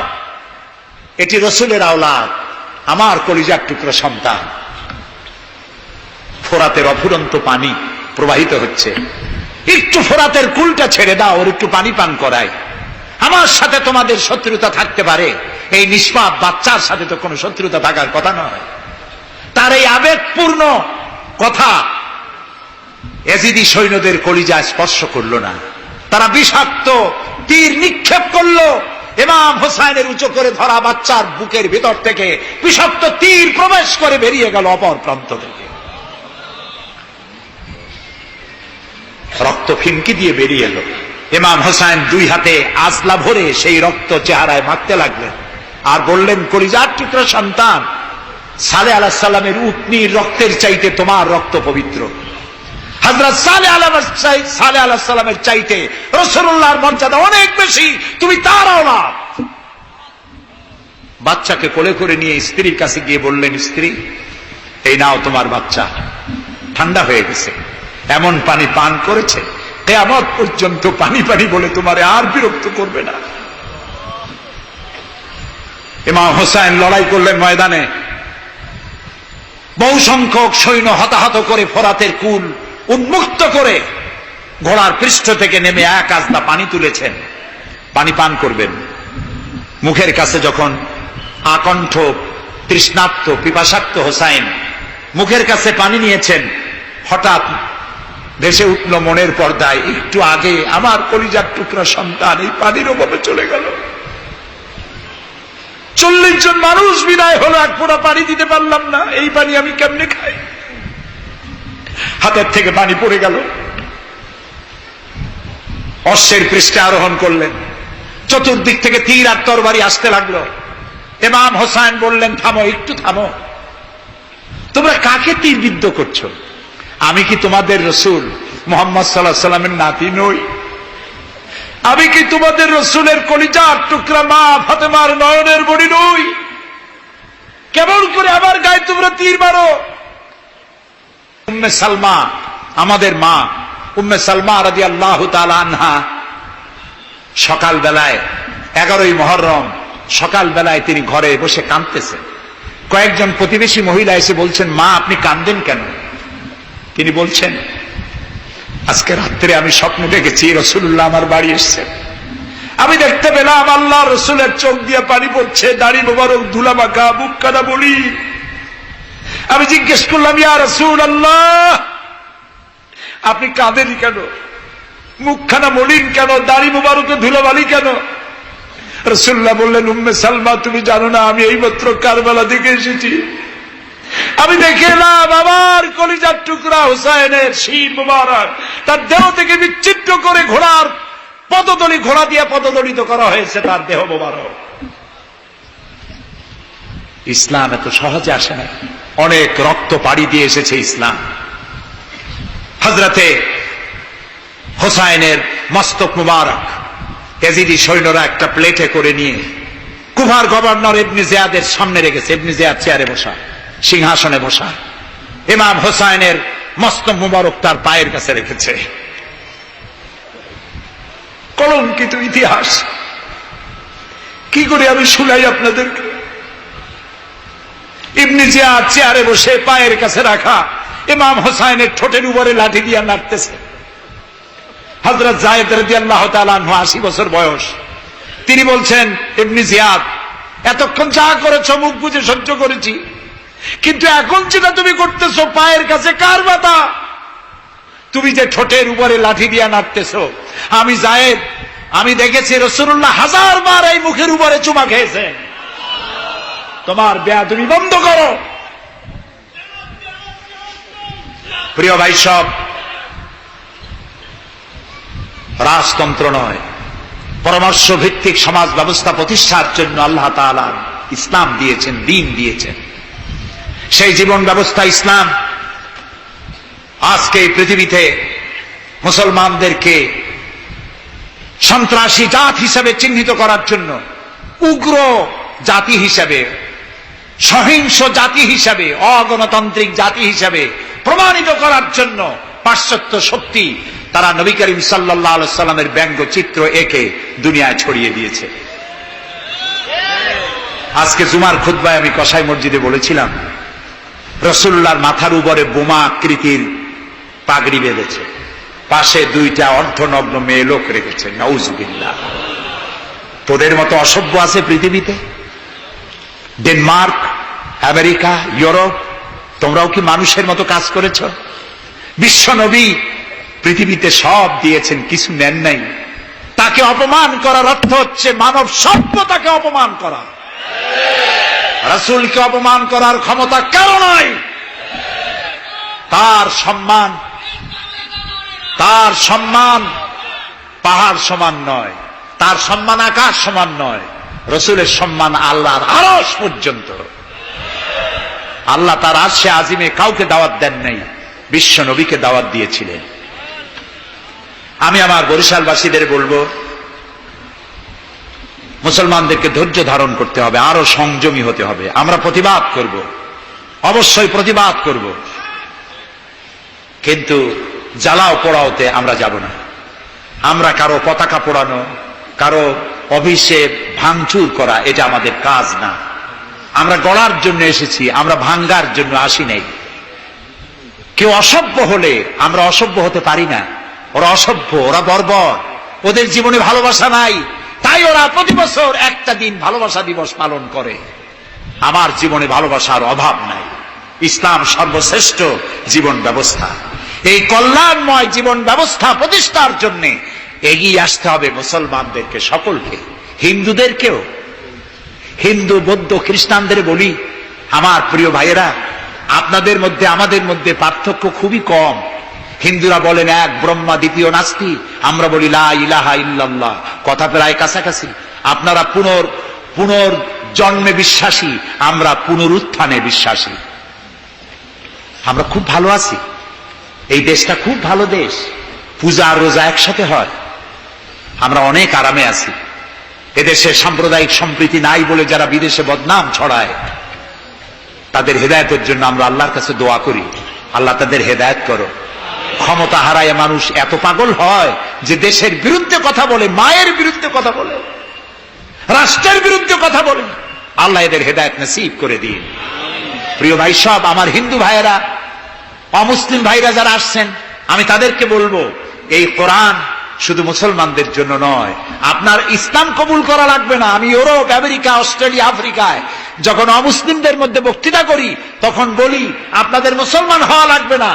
এটি রাসূলের আওলাদ, আমার কলিজার টুকরা সন্তান। ফোরাতের অফুরন্ত পানি প্রবাহিত হচ্ছে, একটু ফোরাতের কুলটা ছেড়ে দাও, ওর একটু পানি পান করাই। আমার সাথে তোমাদের শত্রুতা থাকতে পারে, এই নিষ্পাপ বাচ্চার সাথে তো কোনো শত্রুতা থাকার কথা নয়। তার এই আবেগপূর্ণ কথা এজিদি সৈন্যদের কলিজায় স্পর্শ করল না। তারা বিষাক্ত তীর নিক্ষেপ করলো। ইমাম হোসাইনের উঁচু করে ধরা বাচ্চার বুকের ভিতর থেকে বিষাক্ত তীর প্রবেশ করে বেরিয়ে গেল অপর প্রান্ত থেকে। রক্ত ফিনকি দিয়ে বেরিয়ে এলো। ইমাম হোসাইন দুই হাতে আজলা ভরে সেই রক্ত চেহারায় মাখতে লাগলেন আর বললেন, কলিজার টুকরা সন্তান, সালেহ আলাইহিস সালামের উটনির রক্তের চাইতে তোমার রক্ত পবিত্র। হযরত সালেহ আলাইহিস সালামের চাইতে রাসূলুল্লাহর মর্যাদা অনেক বেশি, তুমি তার আওলাদ। বাচ্চাকে কোলে করে নিয়ে স্ত্রীর কাছে গিয়ে বললেন, স্ত্রী, এই নাও তোমার বাচ্চা, ঠান্ডা হয়ে গেছে, এমন পানি পান করেছে কিয়ামত পর্যন্ত পানি পানি বলে তোমারে আর বিরক্ত করবে না। ইমাম হোসাইন লড়াই করলেন ময়দানে। বহু সংখ্যক সৈন্য হতাহত করে ফোরাতের কুল উন্মুক্ত করে ঘোড়ার পৃষ্ঠ থেকে নেমে এক আজলা পানি তুলেছেন, পানি পান করবেন। মুখের কাছে যখন আকণ্ঠ তৃষ্ণার্ত পিপাসার্ত হোসাইন মুখের কাছে পানি নিয়েছেন, হঠাৎ ভেসে উঠল মনের পর্দায়, একটু আগে আমার কলিজার টুকরা সন্তান এই পানির অভাবে চলে গেল। 40 জন মানুষ বিদায় হলো, এক ফোঁটা পানি দিতে পারলাম না, এই পানি আমি কেমনে খাই? হাতের থেকে পানি পড়ে গেল। অশ্বের পৃষ্ঠে আরোহণ করলেন। চতুর্দিক থেকে তীর আর তরবারি আসতে লাগলো। ইমাম হোসাইন বললেন, থামো, একটু থামো, তোমরা কাকে তীরবিদ্ধ করছো? আমি কি তোমাদের রসুল মুহাম্মদ সাল্লাল্লাহু আলাইহি সাল্লামের নাতি নই? আমি কি তোমাদের রসুলের কলিজার টুকরা মা ফাতেমার নয়নের মণি নই? কেমন করে আমার গায়ে তোমরা তীর মারো? উম্মে সালমা, আমাদের মা উম্মে সালমা রাদিয়াল্লাহু তাআলা আনহা, সকাল বেলায় 11ই মুহররম সকাল বেলায় তিনি ঘরে বসে কাঁদতেছেন। কয়েকজন প্রতিবেশী মহিলা এসে বলছেন, মা আপনি কাঁদেন কেন? তিনি বলছেন, আজকে রাত্রে আমি স্বপ্ন দেখেছি রাসূলুল্লাহ আমার বাড়ি এসেছেন। আমি দেখতে পেলাম আল্লাহ রসুলের চোখ দিয়ে পানি পড়ছে, দাড়ি মোবারক ধুলা মাখা, বুক কাটা বলি। আমি জিজ্ঞেস করলাম, ইয়া রাসূলুল্লাহ, আপনি কাঁদেন কেন? মুখখানা মলিন কেন? দাড়ি মোবারকে ধুলাবালি কেন? রাসূলুল্লাহ বললেন, উম্মে সালমা, তুমি জানো না আমি এইমাত্র কারবালা থেকে এসেছি। আমি দেখে এলাম আমার কলিজার টুকরা হুসাইনের শির মোবারক তার দেহ থেকে বিচ্ছিন্ন করে ঘোড়ার পদতলি, ঘোড়া দিয়ে পদদলিত করা হয়েছে তার দেহ মোবারক। ইসলাম এত সহজে আসে না, অনেক রক্ত পাড়ি দিয়ে এসেছে ইসলাম। হযরতে হোসাইনের মস্তক মুবারক ইয়াজিদি সৈন্যরা একটা প্লেটে করে নিয়ে কুফার গভর্নর ইবনে জিয়াদের সামনে রেখেছে। ইবনে জিয়াদ চেয়ারে বসা, সিংহাসনে বসা, ইমাম হোসাইনের মস্তক মুবারক তার পায়ের কাছে রেখেছে। কলঙ্কিত ইতিহাস, কি করে আমি শুনাই আপনাদেরকে? ইবনে জিয়াদ চেয়ারে বসে পায়ের কাছে রাখা ইমাম হোসাইনের ঠোঁটের উপরে লাঠি দিয়ে নাড়তেছে। হযরত যায়েদ রাদিয়াল্লাহু তাআলা আনহু 80 বছর বয়স, তিনি বলছেন, ইবনে জিয়াদ, এতক্ষণ যা করেছ মুখ বুজে সহ্য করেছি, কিন্তু এখন যেটা তুমি করতেছো পায়ের কাছে কার ব্যথা? তুমি যে ঠোঁটের উপরে লাঠি দিয়া নাড়তেছো, আমি যায়েদ, আমি দেখেছি রাসূলুল্লাহ 1000 বার এই মুখের উপরে চুমা খেয়েছেন। তোমার বেয়াদবি বন্ধ করো। প্রিয় ভাই সব, রাজতন্ত্র নয়, পরামর্শ ভিত্তিক সমাজ ব্যবস্থা প্রতিষ্ঠার জন্য আল্লাহ তাআলা ইসলাম দিয়েছেন, দ্বীন দিয়েছেন। সেই জীবন ব্যবস্থা ইসলাম আজকে এই পৃথিবীতে মুসলমানদেরকে সন্ত্রাসী জাত হিসেবে চিহ্নিত করার জন্য, উগ্র জাতি হিসেবে, সহিংস জাতি হিসেবে, অগণতান্ত্রিক জাতি হিসেবে প্রমাণিত করার জন্য পাশ্চাত্য শক্তি তারা নবী করিম সাল্লাল্লাহু আলাইহি ওয়াসাল্লামের ব্যঙ্গ চিত্র এঁকে দুনিয়ায় ছড়িয়ে দিয়েছে। আজকে জুমার খুতবায় আমি কসাই মসজিদে বলেছিলাম, রাসূলুল্লাহর মাথার উপরে বোমা আকৃতির পাগড়ি বেঁধেছে, পাশে 2টা অর্ধনগ্ন মেয়ে লোক রেখেছে। নাউজুবিল্লাহ। তোদের মতো অসভ্য আছে পৃথিবীতে? ডেনমার্ক, আমেরিকা, ইউরোপ, তোমরাও কি মানুষের মতো কাজ করেছ? বিশ্ব নবী পৃথিবীতে সব দিয়েছেন, কিছু নেন নাই। তাকে অপমান করার অর্থ হচ্ছে মানব সভ্যতাকে অপমান করা। রাসূলকে অপমান করার ক্ষমতা কারো নাই। তার সম্মান পাহাড় সমান নয়, তার সম্মান আকাশ সমান নয়। রাসূলের সম্মান আল্লাহর আরশ পর্যন্ত। আল্লাহ তার আরশে আজিমে কাউকে দাওয়াত দেন নাই, বিশ্ব নবীকে দাওয়াত দিয়েছিলেন। আমি আমার বরিশালবাসীদের বলবো, মুসলমানদেরকে ধৈর্য ধারণ করতে হবে, আরো সংযমী হতে হবে। আমরা প্রতিবাদ করব, অবশ্যই প্রতিবাদ করব, কিন্তু জ্বালাও পোড়াওতে আমরা যাব না। আমরা কারো পতাকা পোড়ানো, কারো অফিসে ভাঙচুর করা, এটা আমাদের কাজ না। আমরা গড়ার জন্য এসেছি, আমরা ভাঙ্গার জন্য আসি নাই। কেউ অসভ্য হলে আমরা অসভ্য হতে পারি না। ওরা অসভ্য, ওরা বর্বর, ওদের জীবনে ভালোবাসা নাই, তাই ওরা প্রতি বছর একটা দিন ভালোবাসা দিবস পালন করে। আমার জীবনে ভালোবাসার অভাব নাই। ইসলাম সর্বশ্রেষ্ঠ জীবন ব্যবস্থা। এই কল্যাণময় জীবন ব্যবস্থা প্রতিষ্ঠার জন্য এগিয়ে আসতে হবে মুসলমানদেরকে, সকলকে, হিন্দুদেরকেও। হিন্দু, বৌদ্ধ, খ্রিস্টানদের বলি, আমার প্রিয় ভাইয়েরা, আপনাদের মধ্যে আমাদের মধ্যে পার্থক্য খুবই কম। হিন্দুরা বলেন এক ব্রহ্মা, দ্বিতীয় নাস্তি। আমরা বলি লা ইলাহা ইল্লাল্লাহ, কথা প্রায় কাছাকাছি। আপনারা পুনর্জন্মে বিশ্বাসী, আমরা পুনরুত্থানে বিশ্বাসী। আমরা খুব ভালো আছি, এই দেশটা খুব ভালো দেশ, পূজা আর রোজা একসাথে হয়, আমরা অনেক আরামে আছি। এদেশে সাম্প্রদায়িক সম্প্রীতি নাই বলে যারা বিদেশে বদনাম ছড়ায়, তাদের হেদায়েতের জন্য আমরা আল্লাহর কাছে দোয়া করি, আল্লাহ তাদের হেদায়েত করো। ক্ষমতা হারায় মানুষ এত পাগল হয় যে দেশের বিরুদ্ধে কথা বলে, মায়ের বিরুদ্ধে কথা বলে, রাষ্ট্রের বিরুদ্ধে কথা বলে। আল্লাহ এদের হেদায়েত নসিব করে দিন। প্রিয় ভাই সব, আমার হিন্দু ভাইয়েরা, অমুসলিম ভাইরা যারা আসছেন, আমি তাদেরকে বলবো, এই কোরআন শুধু মুসলমানদের জন্য নয়। আপনার ইসলাম কবুল করা লাগবে না। আমি ইউরোপ, আমেরিকা, অস্ট্রেলিয়া, আফ্রিকায় যখন অমুসলিমদের মধ্যে বক্তৃতা করি, তখন বলি আপনাদের মুসলমান হওয়া লাগবে না।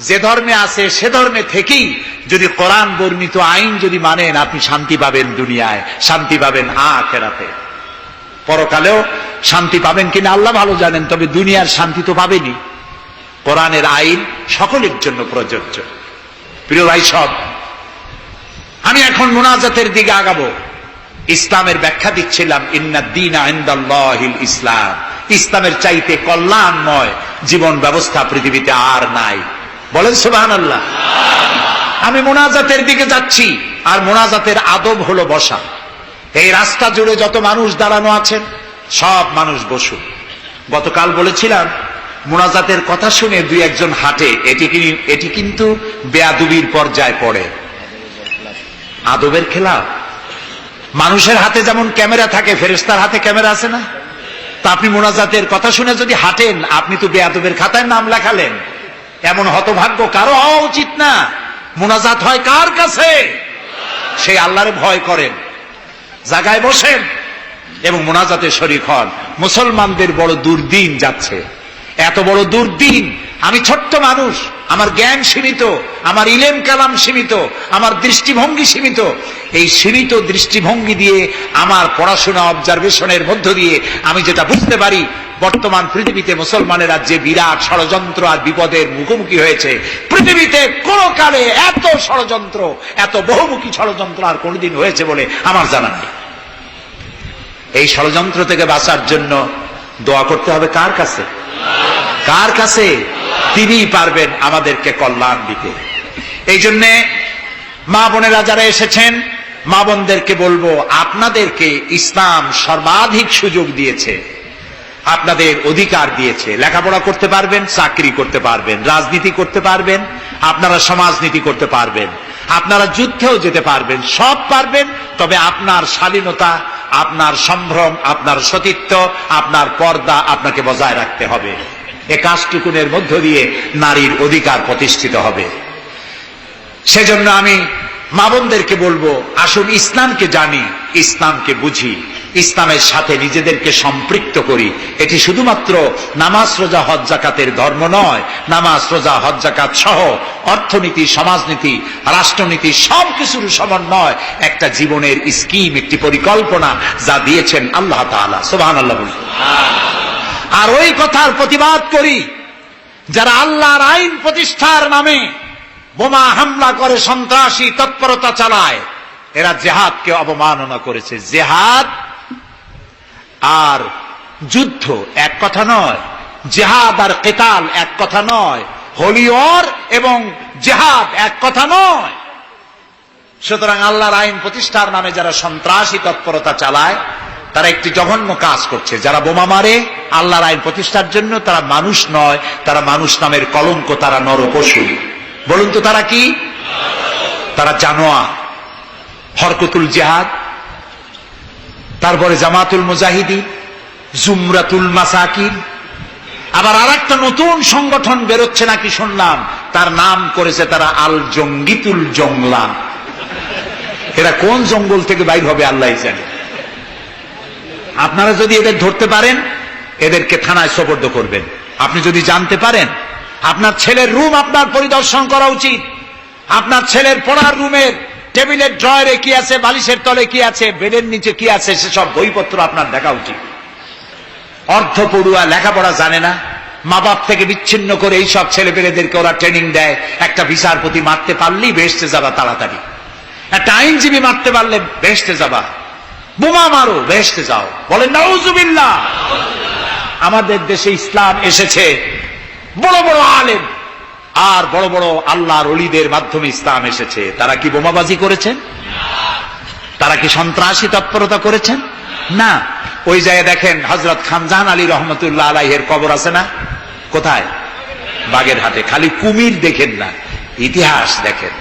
যে ধর্মে আছে সে ধর্মে থেকেই যদি কোরআন বর্ণিত আইন যদি মানেন, আপনি শান্তি পাবেন দুনিয়ায়, শান্তি পাবেন আখিরাতে। পরকালেও শান্তি পাবেন কিনা আল্লাহ ভালো জানেন, তবে দুনিয়ার শান্তি তো পাবেনই। কোরআনের আইন সকলের জন্য প্রযোজ্য। প্রিয় ভাই সব, আমি এখন মুনাজাতের দিকে আগাবো। ইসলামের ব্যাখ্যা দিচ্ছিলাম, ইন্নাদ দীনা ইনদাল্লাহিল ইসলাম। ইসলামের চাইতে কল্যাণময় জীবন ব্যবস্থা পৃথিবীতে আর নাই। বলেন সুবহানাল্লাহ। আমি মুনাজাতের দিকে যাচ্ছি, আর মুনাজাতের আদব হলো বসা। এই রাস্তা জুড়ে যত মানুষ দাঁড়ানো আছেন, সব মানুষ বসুন। গতকাল বলেছিলাম, মুনাজাতের কথা শুনে দুই একজন হাঁটে, এটি কিন্তু বেয়াদবির পর্যায়ে পড়ে। আদবের খেলা। মানুষের হাতে যেমন ক্যামেরা থাকে, ফেরেশতার হাতে ক্যামেরা আছে না? তা আপনি মুনাজাতের কথা শুনে যদি হাঁটেন, আপনি তো বেয়াদবের খাতায় নাম লেখালেন। এমন হতভাগ্য কারো হওয়া উচিত না। মুনাজাত হয় কার কাছে? সেই আল্লাহরে ভয় করেন, জায়গায় বসেন এবং মুনাজাতে শরীক হন। মুসলমানদের বড় দুর্দিন যাচ্ছে, এত বড় দুর্দিন। আমি ছোট্ট মানুষ, আমার জ্ঞান সীমিত, আমার ইলেম কালাম সীমিত, আমার দৃষ্টিভঙ্গি সীমিত। এই সীমিত দৃষ্টিভঙ্গি দিয়ে, আমার পড়াশোনা অবজারভেশনের মধ্য দিয়ে আমি যেটা বুঝতে পারি, বর্তমান পৃথিবীতে মুসলমানেরা যে বিরাট ষড়যন্ত্র আর বিপদের মুখোমুখি হয়েছে, পৃথিবীতে কোন কালে এত ষড়যন্ত্র, এত বহুমুখী ষড়যন্ত্র আর কোনদিন হয়েছে বলে আমার জানা নেই। এই ষড়যন্ত্র থেকে বাঁচার জন্য দোয়া করতে হবে কার কাছে? কার কাছে? তিনিই পারবেন আমাদেরকে কল্যাণ দিতে। এই জন্যে মা বোনেরা যারা এসেছেন, মা বোনদেরকে বলবো, আপনাদেরকে ইসলাম সর্বাধিক সুযোগ দিয়েছে, আপনাদের অধিকার দিয়েছে। লেখাপড়া করতে পারবেন, চাকরি করতে পারবেন, রাজনীতি করতে পারবেন, আপনারা সমাজনীতি করতে পারবেন, আপনারা যুদ্ধেও যেতে পারবেন, সব পারবেন। তবে আপনার শালীনতা, আপনার সম্ভ্রম, আপনার সতীত্ব, আপনার পর্দা আপনাকে বজায় রাখতে হবে। এ কাজটুকুনের মধ্য দিয়ে নারীর অধিকার প্রতিষ্ঠিত হবে। সেজন্য আমি মা বোনদেরকে বলবো, আসুন ইসলামকে জানি, ইসলামকে বুঝি। ইসলামের সাথে নিজেদেরকে সম্পৃক্ত করি। এটি শুধুমাত্র নামাজ রোজা হজ জাকাতের ধর্ম নয়, নামাজ রোজা হজ জাকাত সহ অর্থনীতি, সমাজনীতি, রাষ্ট্রনীতি সবকিছুর সমন্বয় একটা জীবনের স্কিম, একটি পরিকল্পনা যা দিয়েছেন আল্লাহ তাআলা। সুবহানাল্লাহ বলুন। আর ওই কথার প্রতিবাদ করি যারা আল্লাহর আইন প্রতিষ্ঠার নামে বোমা হামলা করে, সন্ত্রাসী তৎপরতা চালায়, এরা জিহাদকে অবমাননা করেছে। জিহাদ আর যুদ্ধ এক কথা নয়, জিহাদ আর কিতাল এক কথা নয়, হোলি ওয়ার এবং জিহাদ এক কথা নয়। সুতরাং আল্লাহর আইন প্রতিষ্ঠার নামে যারা সন্ত্রাসী তৎপরতা চালায় তারা একটি জঘন্য কাজ করছে। যারা বোমা মারে আল্লাহর আইন প্রতিষ্ঠার জন্য, তারা মানুষ নয়, তারা মানুষ নামের কলঙ্ক, তারা নরপশু। বলুন তো তারা কি? তারা জানোয়ার। হরকতুল জিহাদ, তারপরে জামাতুল মুজাহিদিন, জুমরাতুল মাসাকিন, আবার আরেকটা নতুন সংগঠন বেরোচ্ছে নাকি শুনলাম, তার নাম করেছে তারা আল জঙ্গিতুল জংলান। এরা কোন জঙ্গল থেকে বাইর হবে আল্লাহ জানে। আপনারা যদি এদের ধরতে পারেন, এদেরকে থানায় সোপর্দ করবেন। আপনি যদি জানতে পারেন, আপনার ছেলের রুম আপনার পরিদর্শন করা উচিত। আপনার ছেলের পড়ার রুমের টেবিলের ড্রয়ারে কি আছে, বালিশের তলে কি আছে, বেডের নিচে কি আছে, সেসব বইপত্র আপনার দেখা উচিত। অর্ধ পড়ুয়া, লেখাপড়া জানে না, মা বাপ থেকে বিচ্ছিন্ন করে এইসব ছেলে পেলেদেরকে ওরা ট্রেনিং দেয়। একটা বিচারপতি মারতে পারলেই বেহেশতে যাবা তাড়াতাড়ি, একটা আইনজীবী মারতে পারলে বেহেশতে যাবা, বোমা মারো বেহেশতে যাও। বলেন নাউজুবিল্লাহ। আমাদের দেশে ইসলাম এসেছে বড় বড় আলেম আর বড় বড় আল্লাহর ওলিদের মাধ্যমে ইসলাম এসেছে। তারা কি বোমাবাজি করেছেন? তারা কি সন্ত্রাসী তৎপরতা করেছেন? না। ওই জায়গায় দেখেন হযরত খানজাহান আলী রহমতুল্লাহ আলাইহির কবর আছে না? কোথায়? বাগেরহাটে। খালি কুমির দেখেন না, ইতিহাস দেখেন।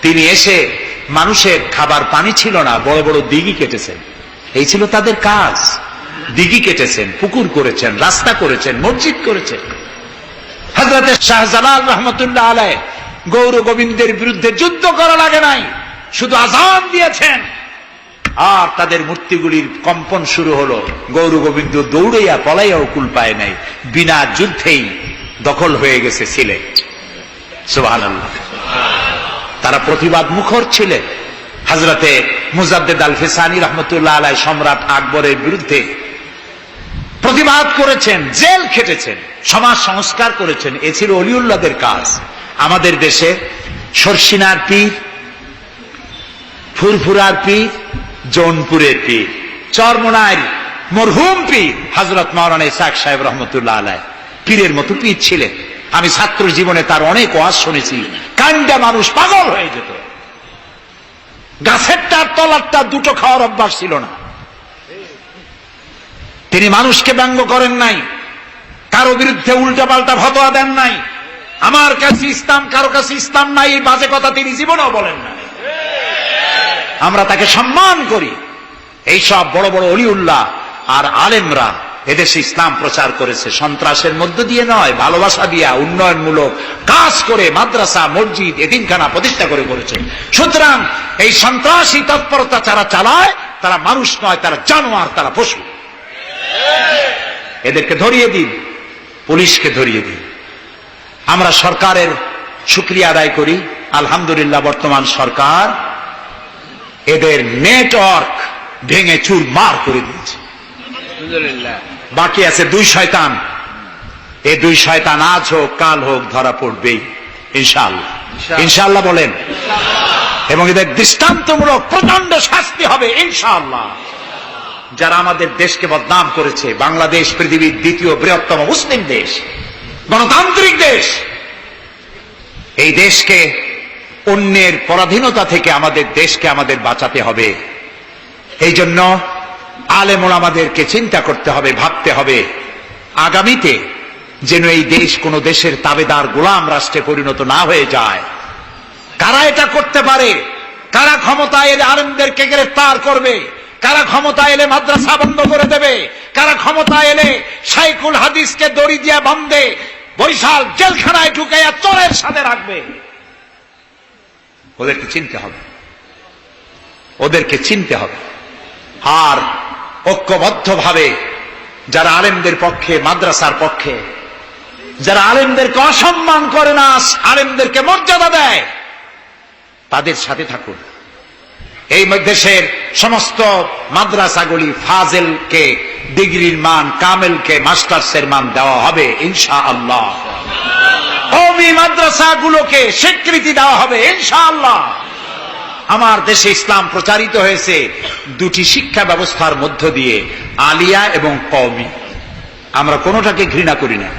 তিনি এসে, মানুষের খাবার পানি ছিল না, বড় বড় দিঘি কেটেছেন। এই ছিল তাদের কাজ। দিঘি কেটেছেন, পুকুর করেছেন, রাস্তা করেছেন, মসজিদ করেছেন। হযরত শাহজালাল রহমতুল্লাহ আলাইহি গৌর গোবিন্দের বিরুদ্ধে যুদ্ধ করা লাগে নাই, শুধু আযান দিয়েছেন আর তাদের মূর্তিগুলির কম্পন শুরু হলো। গৌর গোবিন্দ দৌড়াইয়া পলাইয়াও কুল পায় নাই, বিনা যুদ্ধেই দখল হয়ে গেছে সিলেট। সুবহানাল্লাহ। তারা প্রতিবাদ মুখর ছিলেন। হযরতে মুজাদ্দেদ আল ফিসানি রহমতুল্লাহ আলাইহি সম্রাট আকবরের বিরুদ্ধে প্রতিবাদ করেছেন, জেল খেটেছেন, সমাজ সংস্কার করেছেন। এ ছিল অলিউল্লাহদের কাজ। আমাদের দেশে শর্ষিনার পীর, ফুরফুরার পীর, জৌনপুরের পীর, চরমোনাইর মরহুম পীর হযরত মাওলানা ইসহাক সাহেব রহমতুল্লাহ আলাইহি পীরের মতো পীর ছিলেন। আমি ছাত্র জীবনে তার অনেক ওয়াজ শুনেছি। কান্দা মানুষ পাগল হয়ে যেত। গাছের তার তলারটা দুটো খাওয়ার অভ্যাস ছিল না। তিনি মানুষকে ব্যঙ্গ করেন নাই, কারো বিরুদ্ধে উল্টাপাল্টা ফতোয়া দেন নাই। আমার কাছে ইসলাম, কারো কাছে ইসলাম নাই, এই বাজে কথা তিনি জীবনেও বলেন না। আমরা তাকে সম্মান করি। এই সব বড় বড় অলিউল্লাহ আর আলেমরা এদেশে ইসলাম প্রচার করেছে, সন্ত্রাসের মধ্য দিয়ে নয়, ভালোবাসা দিয়া, উন্নয়নমূলক কাজ করে, মাদ্রাসা, মসজিদ, এতিমখানা প্রতিষ্ঠা করে করেছে। সুতরাং এই সন্ত্রাসী তৎপরতা যারা চালায় তারা মানুষ নয়, তারা জানোয়ার, তারা পশু। এদেরকে ধরিয়ে দিন, পুলিশকে ধরিয়ে দিন। আমরা সরকারের শুকরিয়া আদায় করি। আলহামদুলিল্লাহ, বর্তমান সরকার এদের নেটওয়ার্ক ভেঙে চুরমার করে দিয়েছে। বাকি আছে দুই শয়তান। এই দুই শয়তান আজ হোক কাল হোক ধরা পড়বেই ইনশাআল্লাহ। ইনশাআল্লাহ বলেন। এবং এদের দৃষ্টান্তমূলক প্রচন্ড শাস্তি হবে ইনশাআল্লাহ। যারা আমাদের দেশকে বদনাম করেছে, বাংলাদেশ পৃথিবীর দ্বিতীয় বৃহত্তম মুসলিম দেশ, গণতান্ত্রিক দেশ, এই দেশকে অন্যের পরাধীনতা থেকে আমাদের দেশকে আমাদের বাঁচাতে হবে। এই জন্য আলেম ওলামাদেরকে চিন্তা করতে হবে, ভাবতে হবে আগামীতে যেন এই দেশ কোন দেশের তাবেদার গোলাম রাষ্ট্রে পরিণত না হয়ে যায়। কারা এটা করতে পারে? কারা ক্ষমতায় এলে আলেমদেরকে গ্রেফতার করবে? কারা ক্ষমতা এলে মাদ্রাসা বন্ধ করে দেবে? কারা ক্ষমতা এলে শাইখুল হাদিসকে দড়ি দিয়া বাঁধে বরিশাল জেলখানায় ঢুকাইয়া চোরের সাথে রাখবে? ওদেরকে চিনতে হবে, ওদেরকে চিনতে হবে। আর ঐক্যবদ্ধভাবে যারা আলেমদের পক্ষে, মাদ্রাসার পক্ষে, যারা আলেমদেরকে অসম্মান করে না, আলেমদেরকে মর্যাদা দেয়, তাদের সাথে থাকুন। এই দেশের সমস্ত মাদ্রাসাগুলি ফাজেলকে ডিগ্রির মান, কামেলকে মাস্টার্সের মান দেওয়া হবে ইনশাআল্লাহ। কওমি মাদ্রাসাগুলোকে স্বীকৃতি দেওয়া হবে ইনশাআল্লাহ। আমার দেশে ইসলাম প্রচারিত হয়েছে দুটি শিক্ষা ব্যবস্থার মধ্য দিয়ে, আলিয়া এবং কওমি। আমরা কোনোটাকে ঘৃণা করি না,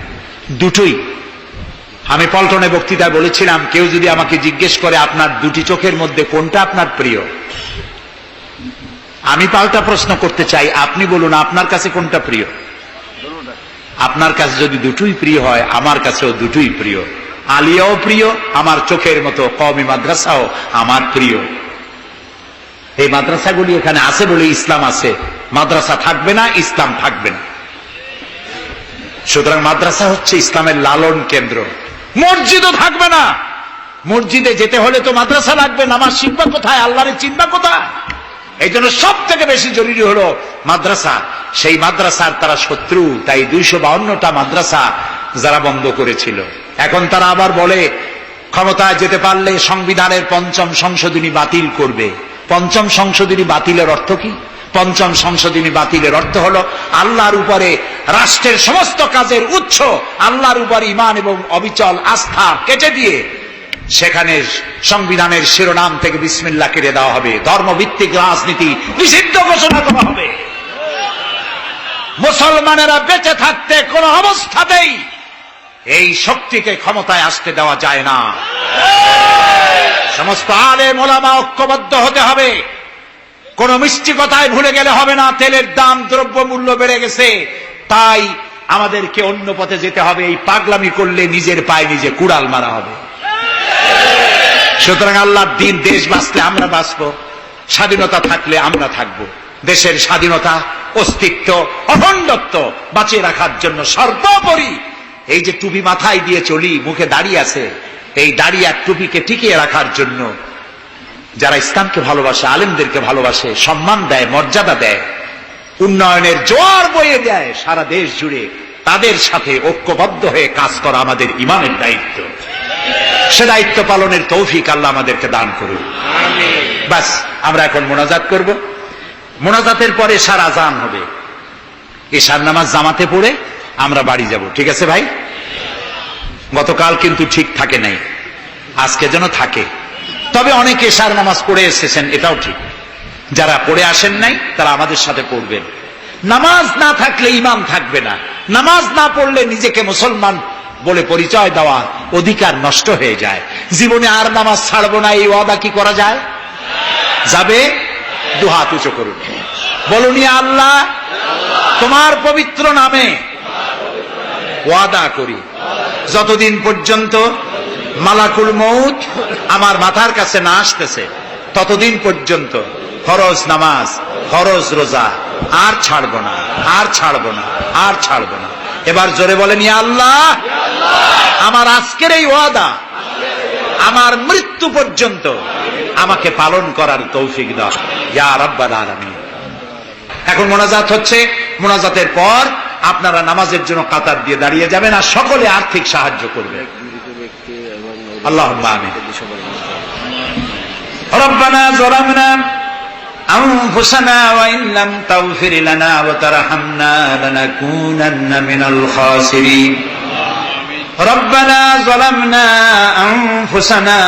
দুটোই। আমি পল্টনে বক্তৃতায় বলেছিলাম, কেউ যদি আমাকে জিজ্ঞেস করে আপনার দুটি চোখের মধ্যে কোনটা আপনার প্রিয়, আমি পাল্টা প্রশ্ন করতে চাই, আপনি বলুন আপনার কাছে কোনটা প্রিয়? আপনার কাছে যদি দুটোই প্রিয় হয়, আমার কাছেও দুটোই প্রিয়। আলিয়াও প্রিয়, আমার চোখের মতো কওমি মাদ্রাসাও আমার প্রিয়। এই মাদ্রাসাগুলি এখানে আছে বলে ইসলাম আছে, মাদ্রাসা থাকবে না, ইসলাম থাকবে না। সুতরাং মাদ্রাসা হচ্ছে ইসলামের লালন কেন্দ্র। মসজিদও থাকবে না, মসজিদে যেতে হলে তো মাদ্রাসা লাগবে। নামাজ শিখবা কোথায়, আল্লাহরে চিনবা কোথায়? এই জন্য সব থেকে বেশি জরুরি হলো মাদ্রাসা। সেই মাদ্রাসার তারা শত্রু, তাই 252টা মাদ্রাসা যারা বন্ধ করেছিল, এখন তারা আবার বলে ক্ষমতায় যেতে পারলে সংবিধানের 5ম সংশোধনী বাতিল করবে। 5ম সংশোধনী বাতিলের অর্থ কি? 5ম সংশোধনী বাতিলের অর্থ হলো আল্লাহর উপরে, রাষ্ট্রের সমস্ত কাজের উৎস আল্লাহর উপর ঈমান এবং অবিচল আস্থা কেটে দিয়ে সেখানে সংবিধানের শিরোনাম থেকে বিসমিল্লাহ কেটে দেওয়া হবে। ধর্মভিত্তিক রাজনীতি নিষিদ্ধ ঘোষণা করা হবে। মুসলমানেরা বেঁচে থাকতে কোন অবস্থাতেই এই শক্তিকে ক্ষমতায় আসতে দেওয়া যায় না। সমস্ত আলেম ওলামা ঐক্যবদ্ধ হতে হবে। কোন মিষ্টি কথায় ভুলে গেলে হবে না। তেলের দাম, দ্রব্য মূল্য বেড়ে গেছে, তাই আমাদেরকে অন্য পথে যেতে হবে। এই পাগলামি করলে নিজের পায়ে নিজে কুড়াল মারা হবে। সুতরাং আল্লাহর দিন, দেশ বাঁচলে আমরা বাঁচবো, স্বাধীনতা থাকলে আমরা থাকবো। দেশের স্বাধীনতা, অস্তিত্ব, অখণ্ডত্ব বাঁচিয়ে রাখার জন্য সর্বোপরি এই যে টুপি মাথায় দিয়ে চলি, মুখে দাড়ি আছে, এই দাড়ি আর টুপিকে টিকিয়ে রাখার জন্য যারা ইসলামকে ভালোবাসে, আলেমদেরকে ভালোবাসে, সম্মান দেয়, মর্যাদা দেয়, উন্নয়নের জোয়ার বয়ে দেয় সারা দেশ জুড়ে, তাদের সাথে ঐক্যবদ্ধ হয়ে কাজ করা আমাদের ইমানের দায়িত্ব। সে দায়িত্ব পালনের তৌফিক আল্লাহ আমাদেরকে দান করুন। বাস, আমরা এখন মোনাজাত করব। মোনাজাতের পরে এশার আজান হবে। এশার নামাজ জামাতে পড়ে আমরা বাড়ি যাব। ঠিক আছে ভাই? গতকাল কিন্তু ঠিক থাকে নাই, আজকে যেন থাকে। তবে অনেকে এশার নামাজ পড়ে এসেছেন, এটাও ঠিক। যারা পড়ে আসেন নাই তারা আমাদের সাথে পড়বেন। নামাজ না থাকলে ঈমান থাকবে না। নামাজ না পড়লে নিজেকে মুসলমান বলে পরিচয় দেওয়া অধিকার নষ্ট হয়ে যায়। জীবনে আর নামাজ ছাড়বো না, এই ওয়াদা কি করা যায়? যাবে? দুহাত উঁচু করুন, বলুন ইয়া আল্লাহ, তোমার পবিত্র নামে ওয়াদা করি, যতদিন পর্যন্ত মালাকুল মউত আমার মাথার কাছে না আসতেছে, ততদিন পর্যন্ত ফরজ নামাজ, ফরজ রোজা আর ছাড়বো না, আর ছাড়বো না, আর ছাড়বো না। এবার জোরে বলেন ইয়া আল্লাহ, আমার আজকের এই ওয়াদা আমার মৃত্যু পর্যন্ত আমাকে পালন করার তৌফিক দাও ইয়া রাব্বাল আলামিন। এখন মোনাজাত হচ্ছে। মোনাজাতের পর আপনারা নামাজের জন্য কাতার দিয়ে দাঁড়িয়ে যাবেন আর সকলে আর্থিক সাহায্য করবে। আল্লাহুম্মা আমিন। রব্বানা যালামনা আনফুসানা ওয়া ইন লাম তাগফির লানা ওয়া তারহামনা লানাকুনান্না মিনাল খাসিরিন। রব্বানা যালামনা আনফুসানা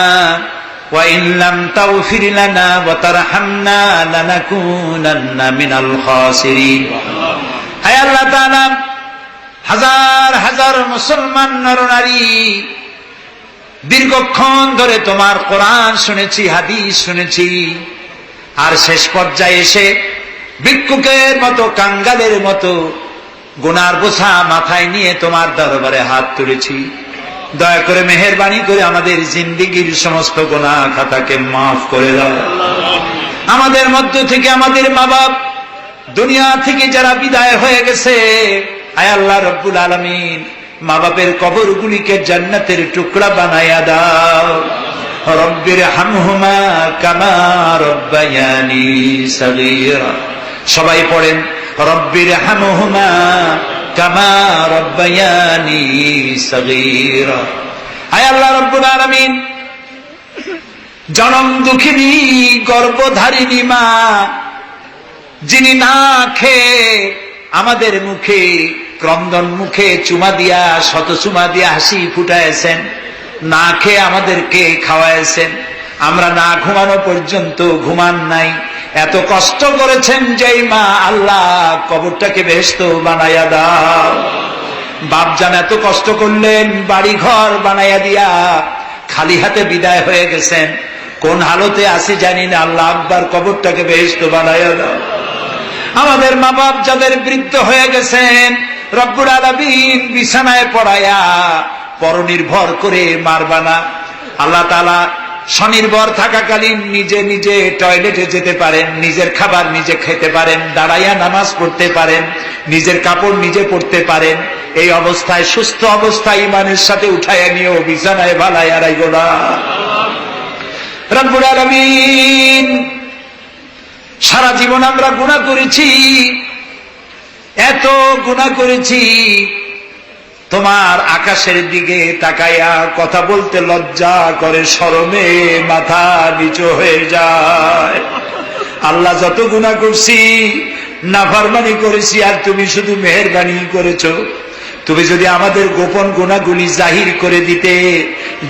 ওয়া ইন লাম তাগফির লানা ওয়া তারহামনা লানাকুনান্না মিনাল খাসিরিন। হে আল্লাহ তাআলা, হাজার হাজার মুসলমান নরনারী দীর্ঘক্ষণ ধরে তোমার কোরআন শুনেছি, হাদিস শুনেছি, আর শেষ পর্যায়ে এসে ভিক্ষুকের মতো, কাঙ্গালের মতো গুনার বোঝা মাথায় নিয়ে তোমার দরবারে হাত তুলেছি। দয়া করে মেহেরবানি করে আমাদের জিন্দেগীর সমস্ত গুনাহ খাতাকে মাফ করে দাও। আমাদের মধ্য থেকে আমাদের মা বাপ দুনিয়া থেকে যারা বিদায় হয়ে গেছে, আয় আল্লাহ রব্বুল আলামিন, মা বাপের কবরগুলিকে জান্নাতের টুকরা বানায়া দাও। রব্বির হামহুমা কামা রব্বায়ানি সগীরা। সবাই পড়েন রব্বিরহামহুমা কামা রব্বায়ানি সগীরা। আয় আল্লাহ রাব্বুল আলামিন, জনম দুঃখিনী গর্ভধারিণী মা, যিনি না খেয়ে আমাদের মুখে ক্রন্দন মুখে চুমা দিয়া শত চুমা দিয়া হাসি ফুটাইছেন, না খেয়ে আমাদেরকে খাওয়াইছেন, আমরা না ঘুমানো পর্যন্ত ঘুমান নাই, এত কষ্ট করেছেন যেই মা, আল্লাহ কবরটাকে বেহেশত বানাইয়া দাও। বাপজান এত কষ্ট করলেন, বাড়ি ঘর বানাইয়া দিয়া খালি হাতে বিদায় হয়ে গেছেন, কোন হালতে আসি জানি না, আল্লাহ আকবার কবরটাকে বেহেশত বানাইয়া দাও। আমাদের মা বাপ যাদের বৃদ্ধ হয়ে গেছেন, রব্বুল আলামিন বিছানায় পড়ায়া পরনির্ভর করে মারবা না। আল্লাহ তাআলা স্বনির্ভর থাকাকালীন নিজে নিজে টয়লেটে যেতে পারেন, নিজের খাবার নিজে খেতে পারেন, দাঁড়াইয়া নামাজ পড়তে পারেন, নিজের কাপড় নিজে পরতে পারেন। এই অবস্থায় সুস্থ অবস্থায় ইমানের সাথে উঠাইয়া নিয়েও বিছানায় ভালাইয়া রাইগো না। রব্বুল আলামিন, সারা জীবন আমরা গুনাহ করেছি, এত গুনাহ করেছি, তোমার আকাশের দিকে তাকাইয়া কথা বলতে লজ্জা করে, শরমে মাথা নিচু হয়ে যায়। আল্লাহ যত গুনাহ করছি, নাফরমানি করেছি, আর তুমি শুধু মেহেরবানি করেছো। তুমি যদি আমাদের গোপন গুনাহগুলি জাহির করে দিতে,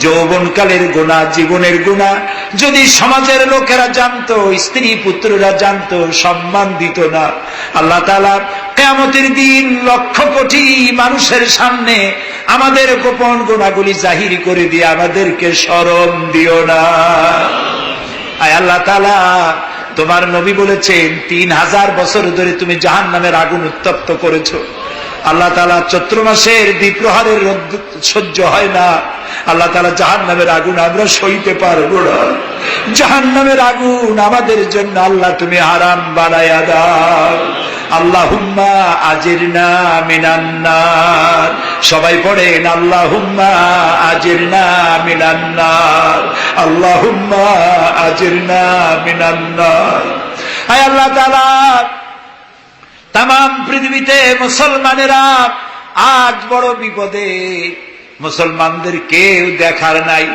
যৌবনকালের গুনাহ, জীবনের গুনাহ যদি সমাজের লোকেরা জানতো, স্ত্রী পুত্ররা জানতো, সম্মান দিত না। আল্লাহ তাআলা কিয়ামতের দিন লক্ষ কোটি মানুষের সামনে আমাদের গোপন গুনাহগুলি জাহির করে দিয়ে আমাদেরকে শরম দিও না। আয় আল্লাহ তাআলা, তোমার নবী বলেছেন 3000 বছর ধরে তুমি জাহান্নামের আগুন উত্তপ্ত করেছো। আল্লাহ তাআলা চৈত্র মাসের দ্বিপ্রহরের রোদ সহ্য হয় না। আল্লাহ তাআলা জাহান্নামের আগুন আমরা সইতে পারবো না। জাহান্নামের আগুন আমাদের জন্য আল্লাহ তুমি হারাম বানায়া দাও। আল্লাহুম্মা আজিরনা মিনান নার। সবাই পড়েন আল্লাহুম্মা আজিরনা মিনান নার, আল্লাহুম্মা আজিরনা মিনান নার। আয় আল্লাহ তাআলা, তাম পৃথিবীতে মুসলমানেরা আজ বড় বিপদে, মুসলমানদের কেউ দেখার নাই।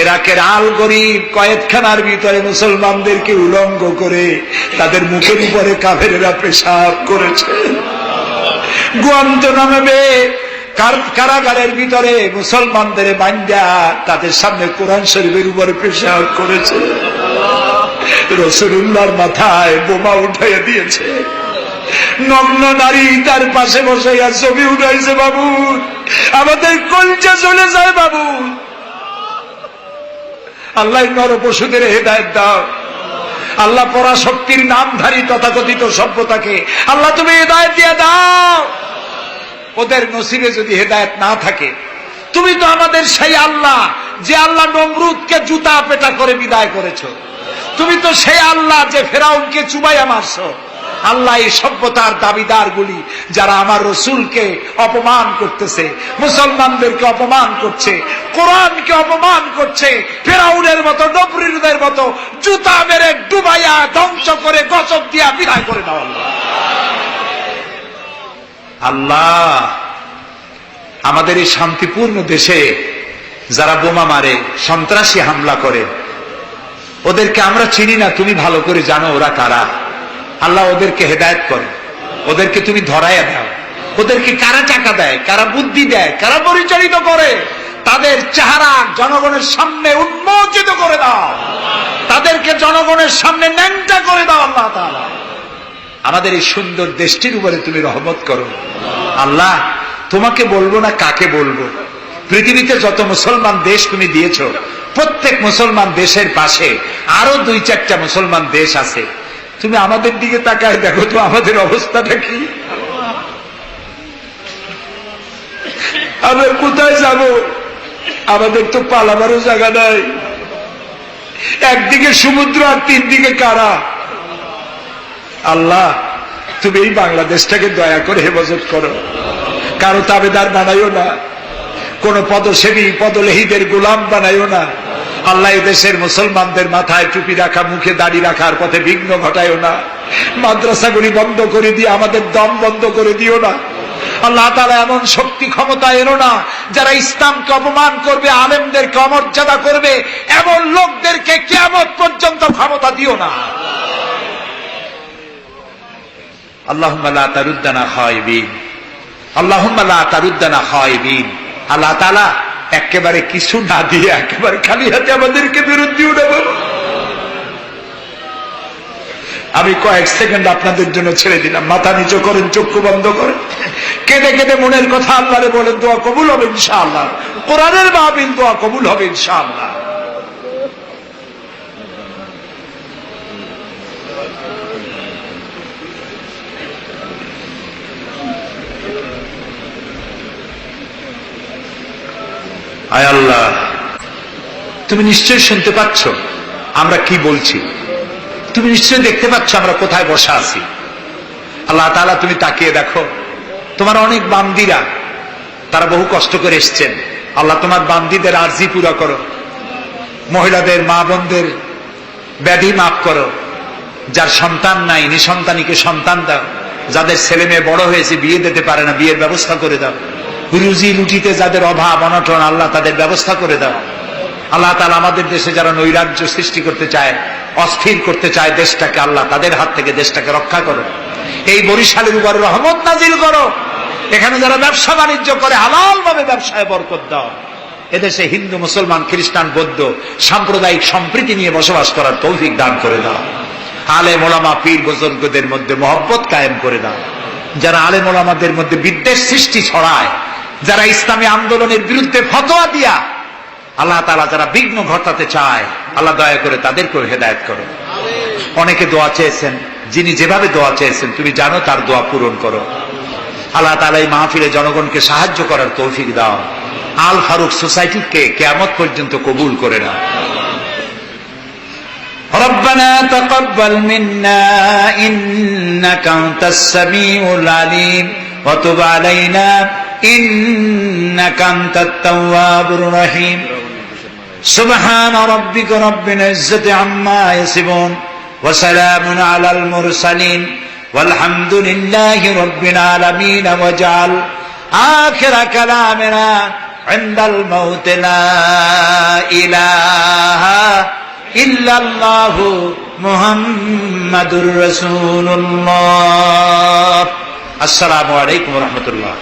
ইরাকের আল গরিব কয়েদখানার ভিতরে মুসলমানদেরকে উলঙ্গ করে তাদের মুখের উপরে কাফেরেরা পেশাব করেছে। গুয়ান্তানামো কারাগারের ভিতরে মুসলমানদের বান্ধা তাদের সামনে কোরআন শরীফের উপরে পেশাব করেছে। রাসূলুল্লাহর মাথায় বোমা উঠাইয়া দিয়েছে। নগ্ন নারী তার পাশে বসে ছবি উঠাইছে। বাবু, আমাদের কলজা চলে যায় বাবু। আল্লাহ নরপশুদের হেদায়েত দাও। আল্লাহ পরাশক্তির নামধারী তথাকথিত সভ্যতাকে আল্লাহ তুমি হেদায়েত দিয়ে দাও। ওদের নসিবে যদি হেদায়েত না থাকে, তুমি তো আমাদের সেই আল্লাহ যে আল্লাহ নমরুদকে জুতা পেটা করে বিদায় করেছো। তুমি তো সেই আল্লাহ যে ফেরাউনকে চুবাইয়া মারছো। আল্লাহ, এই সভ্যতার দাবিদার গুলি যারা আমার রসুলকে অপমান করতেছে, মুসলমানদেরকে অপমান করছে, কোরআনকে অপমান করছে, ফেরাউনের মতো নমরুদের মতো জুতা মেরে ডুবাইয়া ধ্বংস করে গজব দিয়া বিদায় করে দাও। আল্লাহ, আমাদের এই শান্তিপূর্ণ দেশে যারা বোমা মারে, সন্ত্রাসী হামলা করে, ওদেরকে আমরা চিনি না, তুমি ভালো করে জানো ওরা কারা। আল্লাহ, ওদেরকে হেদায়েত করো, ওদেরকে তুমি ধরাইয়া দাও। ওদেরকে কারা টাকা দেয়, কারা বুদ্ধি দেয়, কারা পরিচালিত করে, তাদের চেহারা জনগণের সামনে উন্মোচিত করে দাও। তাদেরকে জনগণের সামনে ন্যাংটা করে দাও। আল্লাহ তাআলা, আমাদের এই সুন্দর দেশটির উপরে তুমি রহমত করো। আল্লাহ, তোমাকে বলবো না কাকে বলবো। পৃথিবীতে যত মুসলমান দেশ তুমি দিয়েছো, প্রত্যেক মুসলমান দেশের পাশে আরো 2-4টা মুসলমান দেশ আছে। তুমি আমাদের দিকে তাকায় দেখো তো আমাদের অবস্থাটা কি। আমরা কোথায় যাব? আমাদের তো পালাবারও জায়গা নাই। একদিকে সমুদ্র আর 3 দিকে কারা। আল্লাহ, তুমি এই বাংলাদেশটাকে দয়া করে হেফাজত করো। কারো তাবেদার বানাইও না, কোন পদসেবী পদলেহীদের গোলাম বানাইও না। আল্লাহ, দেশের মুসলমানদের মাথায় টুপি রাখা, মুখে দাড়ি রাখার পথে বিঘ্ন ঘটায়ও না। মাদ্রাসাগুলি বন্ধ করে দিয়ে আমাদের দম বন্ধ করে দিও না। আল্লাহ তাআলা এমন শক্তি ক্ষমতা এনো না যারা ইসলামকে অপমান করবে, আলেমদেরকে অমর্যাদা করবে, এমন লোকদেরকে কিয়ামত পর্যন্ত ক্ষমতা দিও না। আল্লাহুম্মা লা তারুদ্দানা খায়বিন, আল্লাহুম্মা লা তারুদ্দানা খায়বিন। আল্লাহ তাআলা একেবারে কিছু না দিয়ে একেবারে খালি হাতে আমাদেরকে ফেরত দিও না বাবা। আমি কয়েক সেকেন্ড আপনাদের জন্য ছেড়ে দিলাম। মাথা নিচু করেন, চক্ষু বন্ধ করেন, কেঁদে কেঁদে মনের কথা আল্লাহরে বলেন, দোয়া কবুল হবে ইনশাআল্লাহ। কোরআনের মাহফিল, দোয়া কবুল হবে ইনশাআল্লাহ। আয় আল্লাহ, তুমি নিশ্চয়ই শুনতে পাচ্ছ আমরা কি বলছি, তুমি নিশ্চয়ই দেখতে পাচ্ছ আমরা কোথায় বসা আছি। আল্লাহ তাআলা তুমি তাকিয়ে দেখো, তোমার অনেক বান্দীরা তারা বহু কষ্ট করে এসছেন। আল্লাহ তোমার বান্দীদের আরজি পুরা করো, মহিলাদের মা বোনদের ব্যাধি মাফ করো, যার সন্তান নাই নিঃসন্তানীকে সন্তান দাও, যাদের ছেলে মেয়ে বড় হয়েছে বিয়ে দিতে পারে না বিয়ের ব্যবস্থা করে দাও, রুজি রুটিতে যাদের অভাব অনটন আল্লাহ তাদের ব্যবস্থা করে দাও। আল্লাহ তাআলা আমাদের দেশে যারা নৈরাজ্য সৃষ্টি করতে চায়, অস্থির করতে চায় দেশটাকে, আল্লাহ তাদের হাত থেকে দেশটাকে রক্ষা করো। এই বরিশালের উপর রহমত নাজিল করো। এখানে যারা ব্যবসা বাণিজ্য করে হালাল ভাবে ব্যবসায় বরকত দাও। এদেশে হিন্দু মুসলমান খ্রিস্টান বৌদ্ধ সাম্প্রদায়িক সম্প্রীতি নিয়ে বসবাস করার তৌফিক দান করে দাও। আলেম ওলামা পীর বুজুর্গদের মধ্যে মহব্বত কায়েম করে দাও। যারা আলেম ওলামাদের মধ্যে বিদ্বেষ সৃষ্টি ছড়ায়, যারা ইসলামী আন্দোলনের বিরুদ্ধে ফতোয়া দিয়া আল্লাহ তাআলা যারা বিঘ্ন ঘটাতে চায়, আল্লাহ দয়া করে তাদেরকেও হেদায়েত করো। অনেকে দোয়া চেয়েছেন, যিনি যেভাবে দোয়া চেয়েছেন তুমি জানো, তার দোয়া পূরণ করো। আল্লাহ তাআলা এই মাহফিলে জনগণকে সাহায্য করার তৌফিক দাও। আল ফারুক সোসাইটিকে কিয়ামত পর্যন্ত কবুল করে নাও। ربنا تقبل منا إنك أنت السميع العليم وتب علينا إنك أنت التواب الرحيم سبحان ربك رب العزة عما يصفون وسلام على المرسلين والحمد لله رب العالمين واجعل آخر كلامنا عند الموت لا إله إلا الله محمد رسول الله। السلام عليكم ورحمة الله।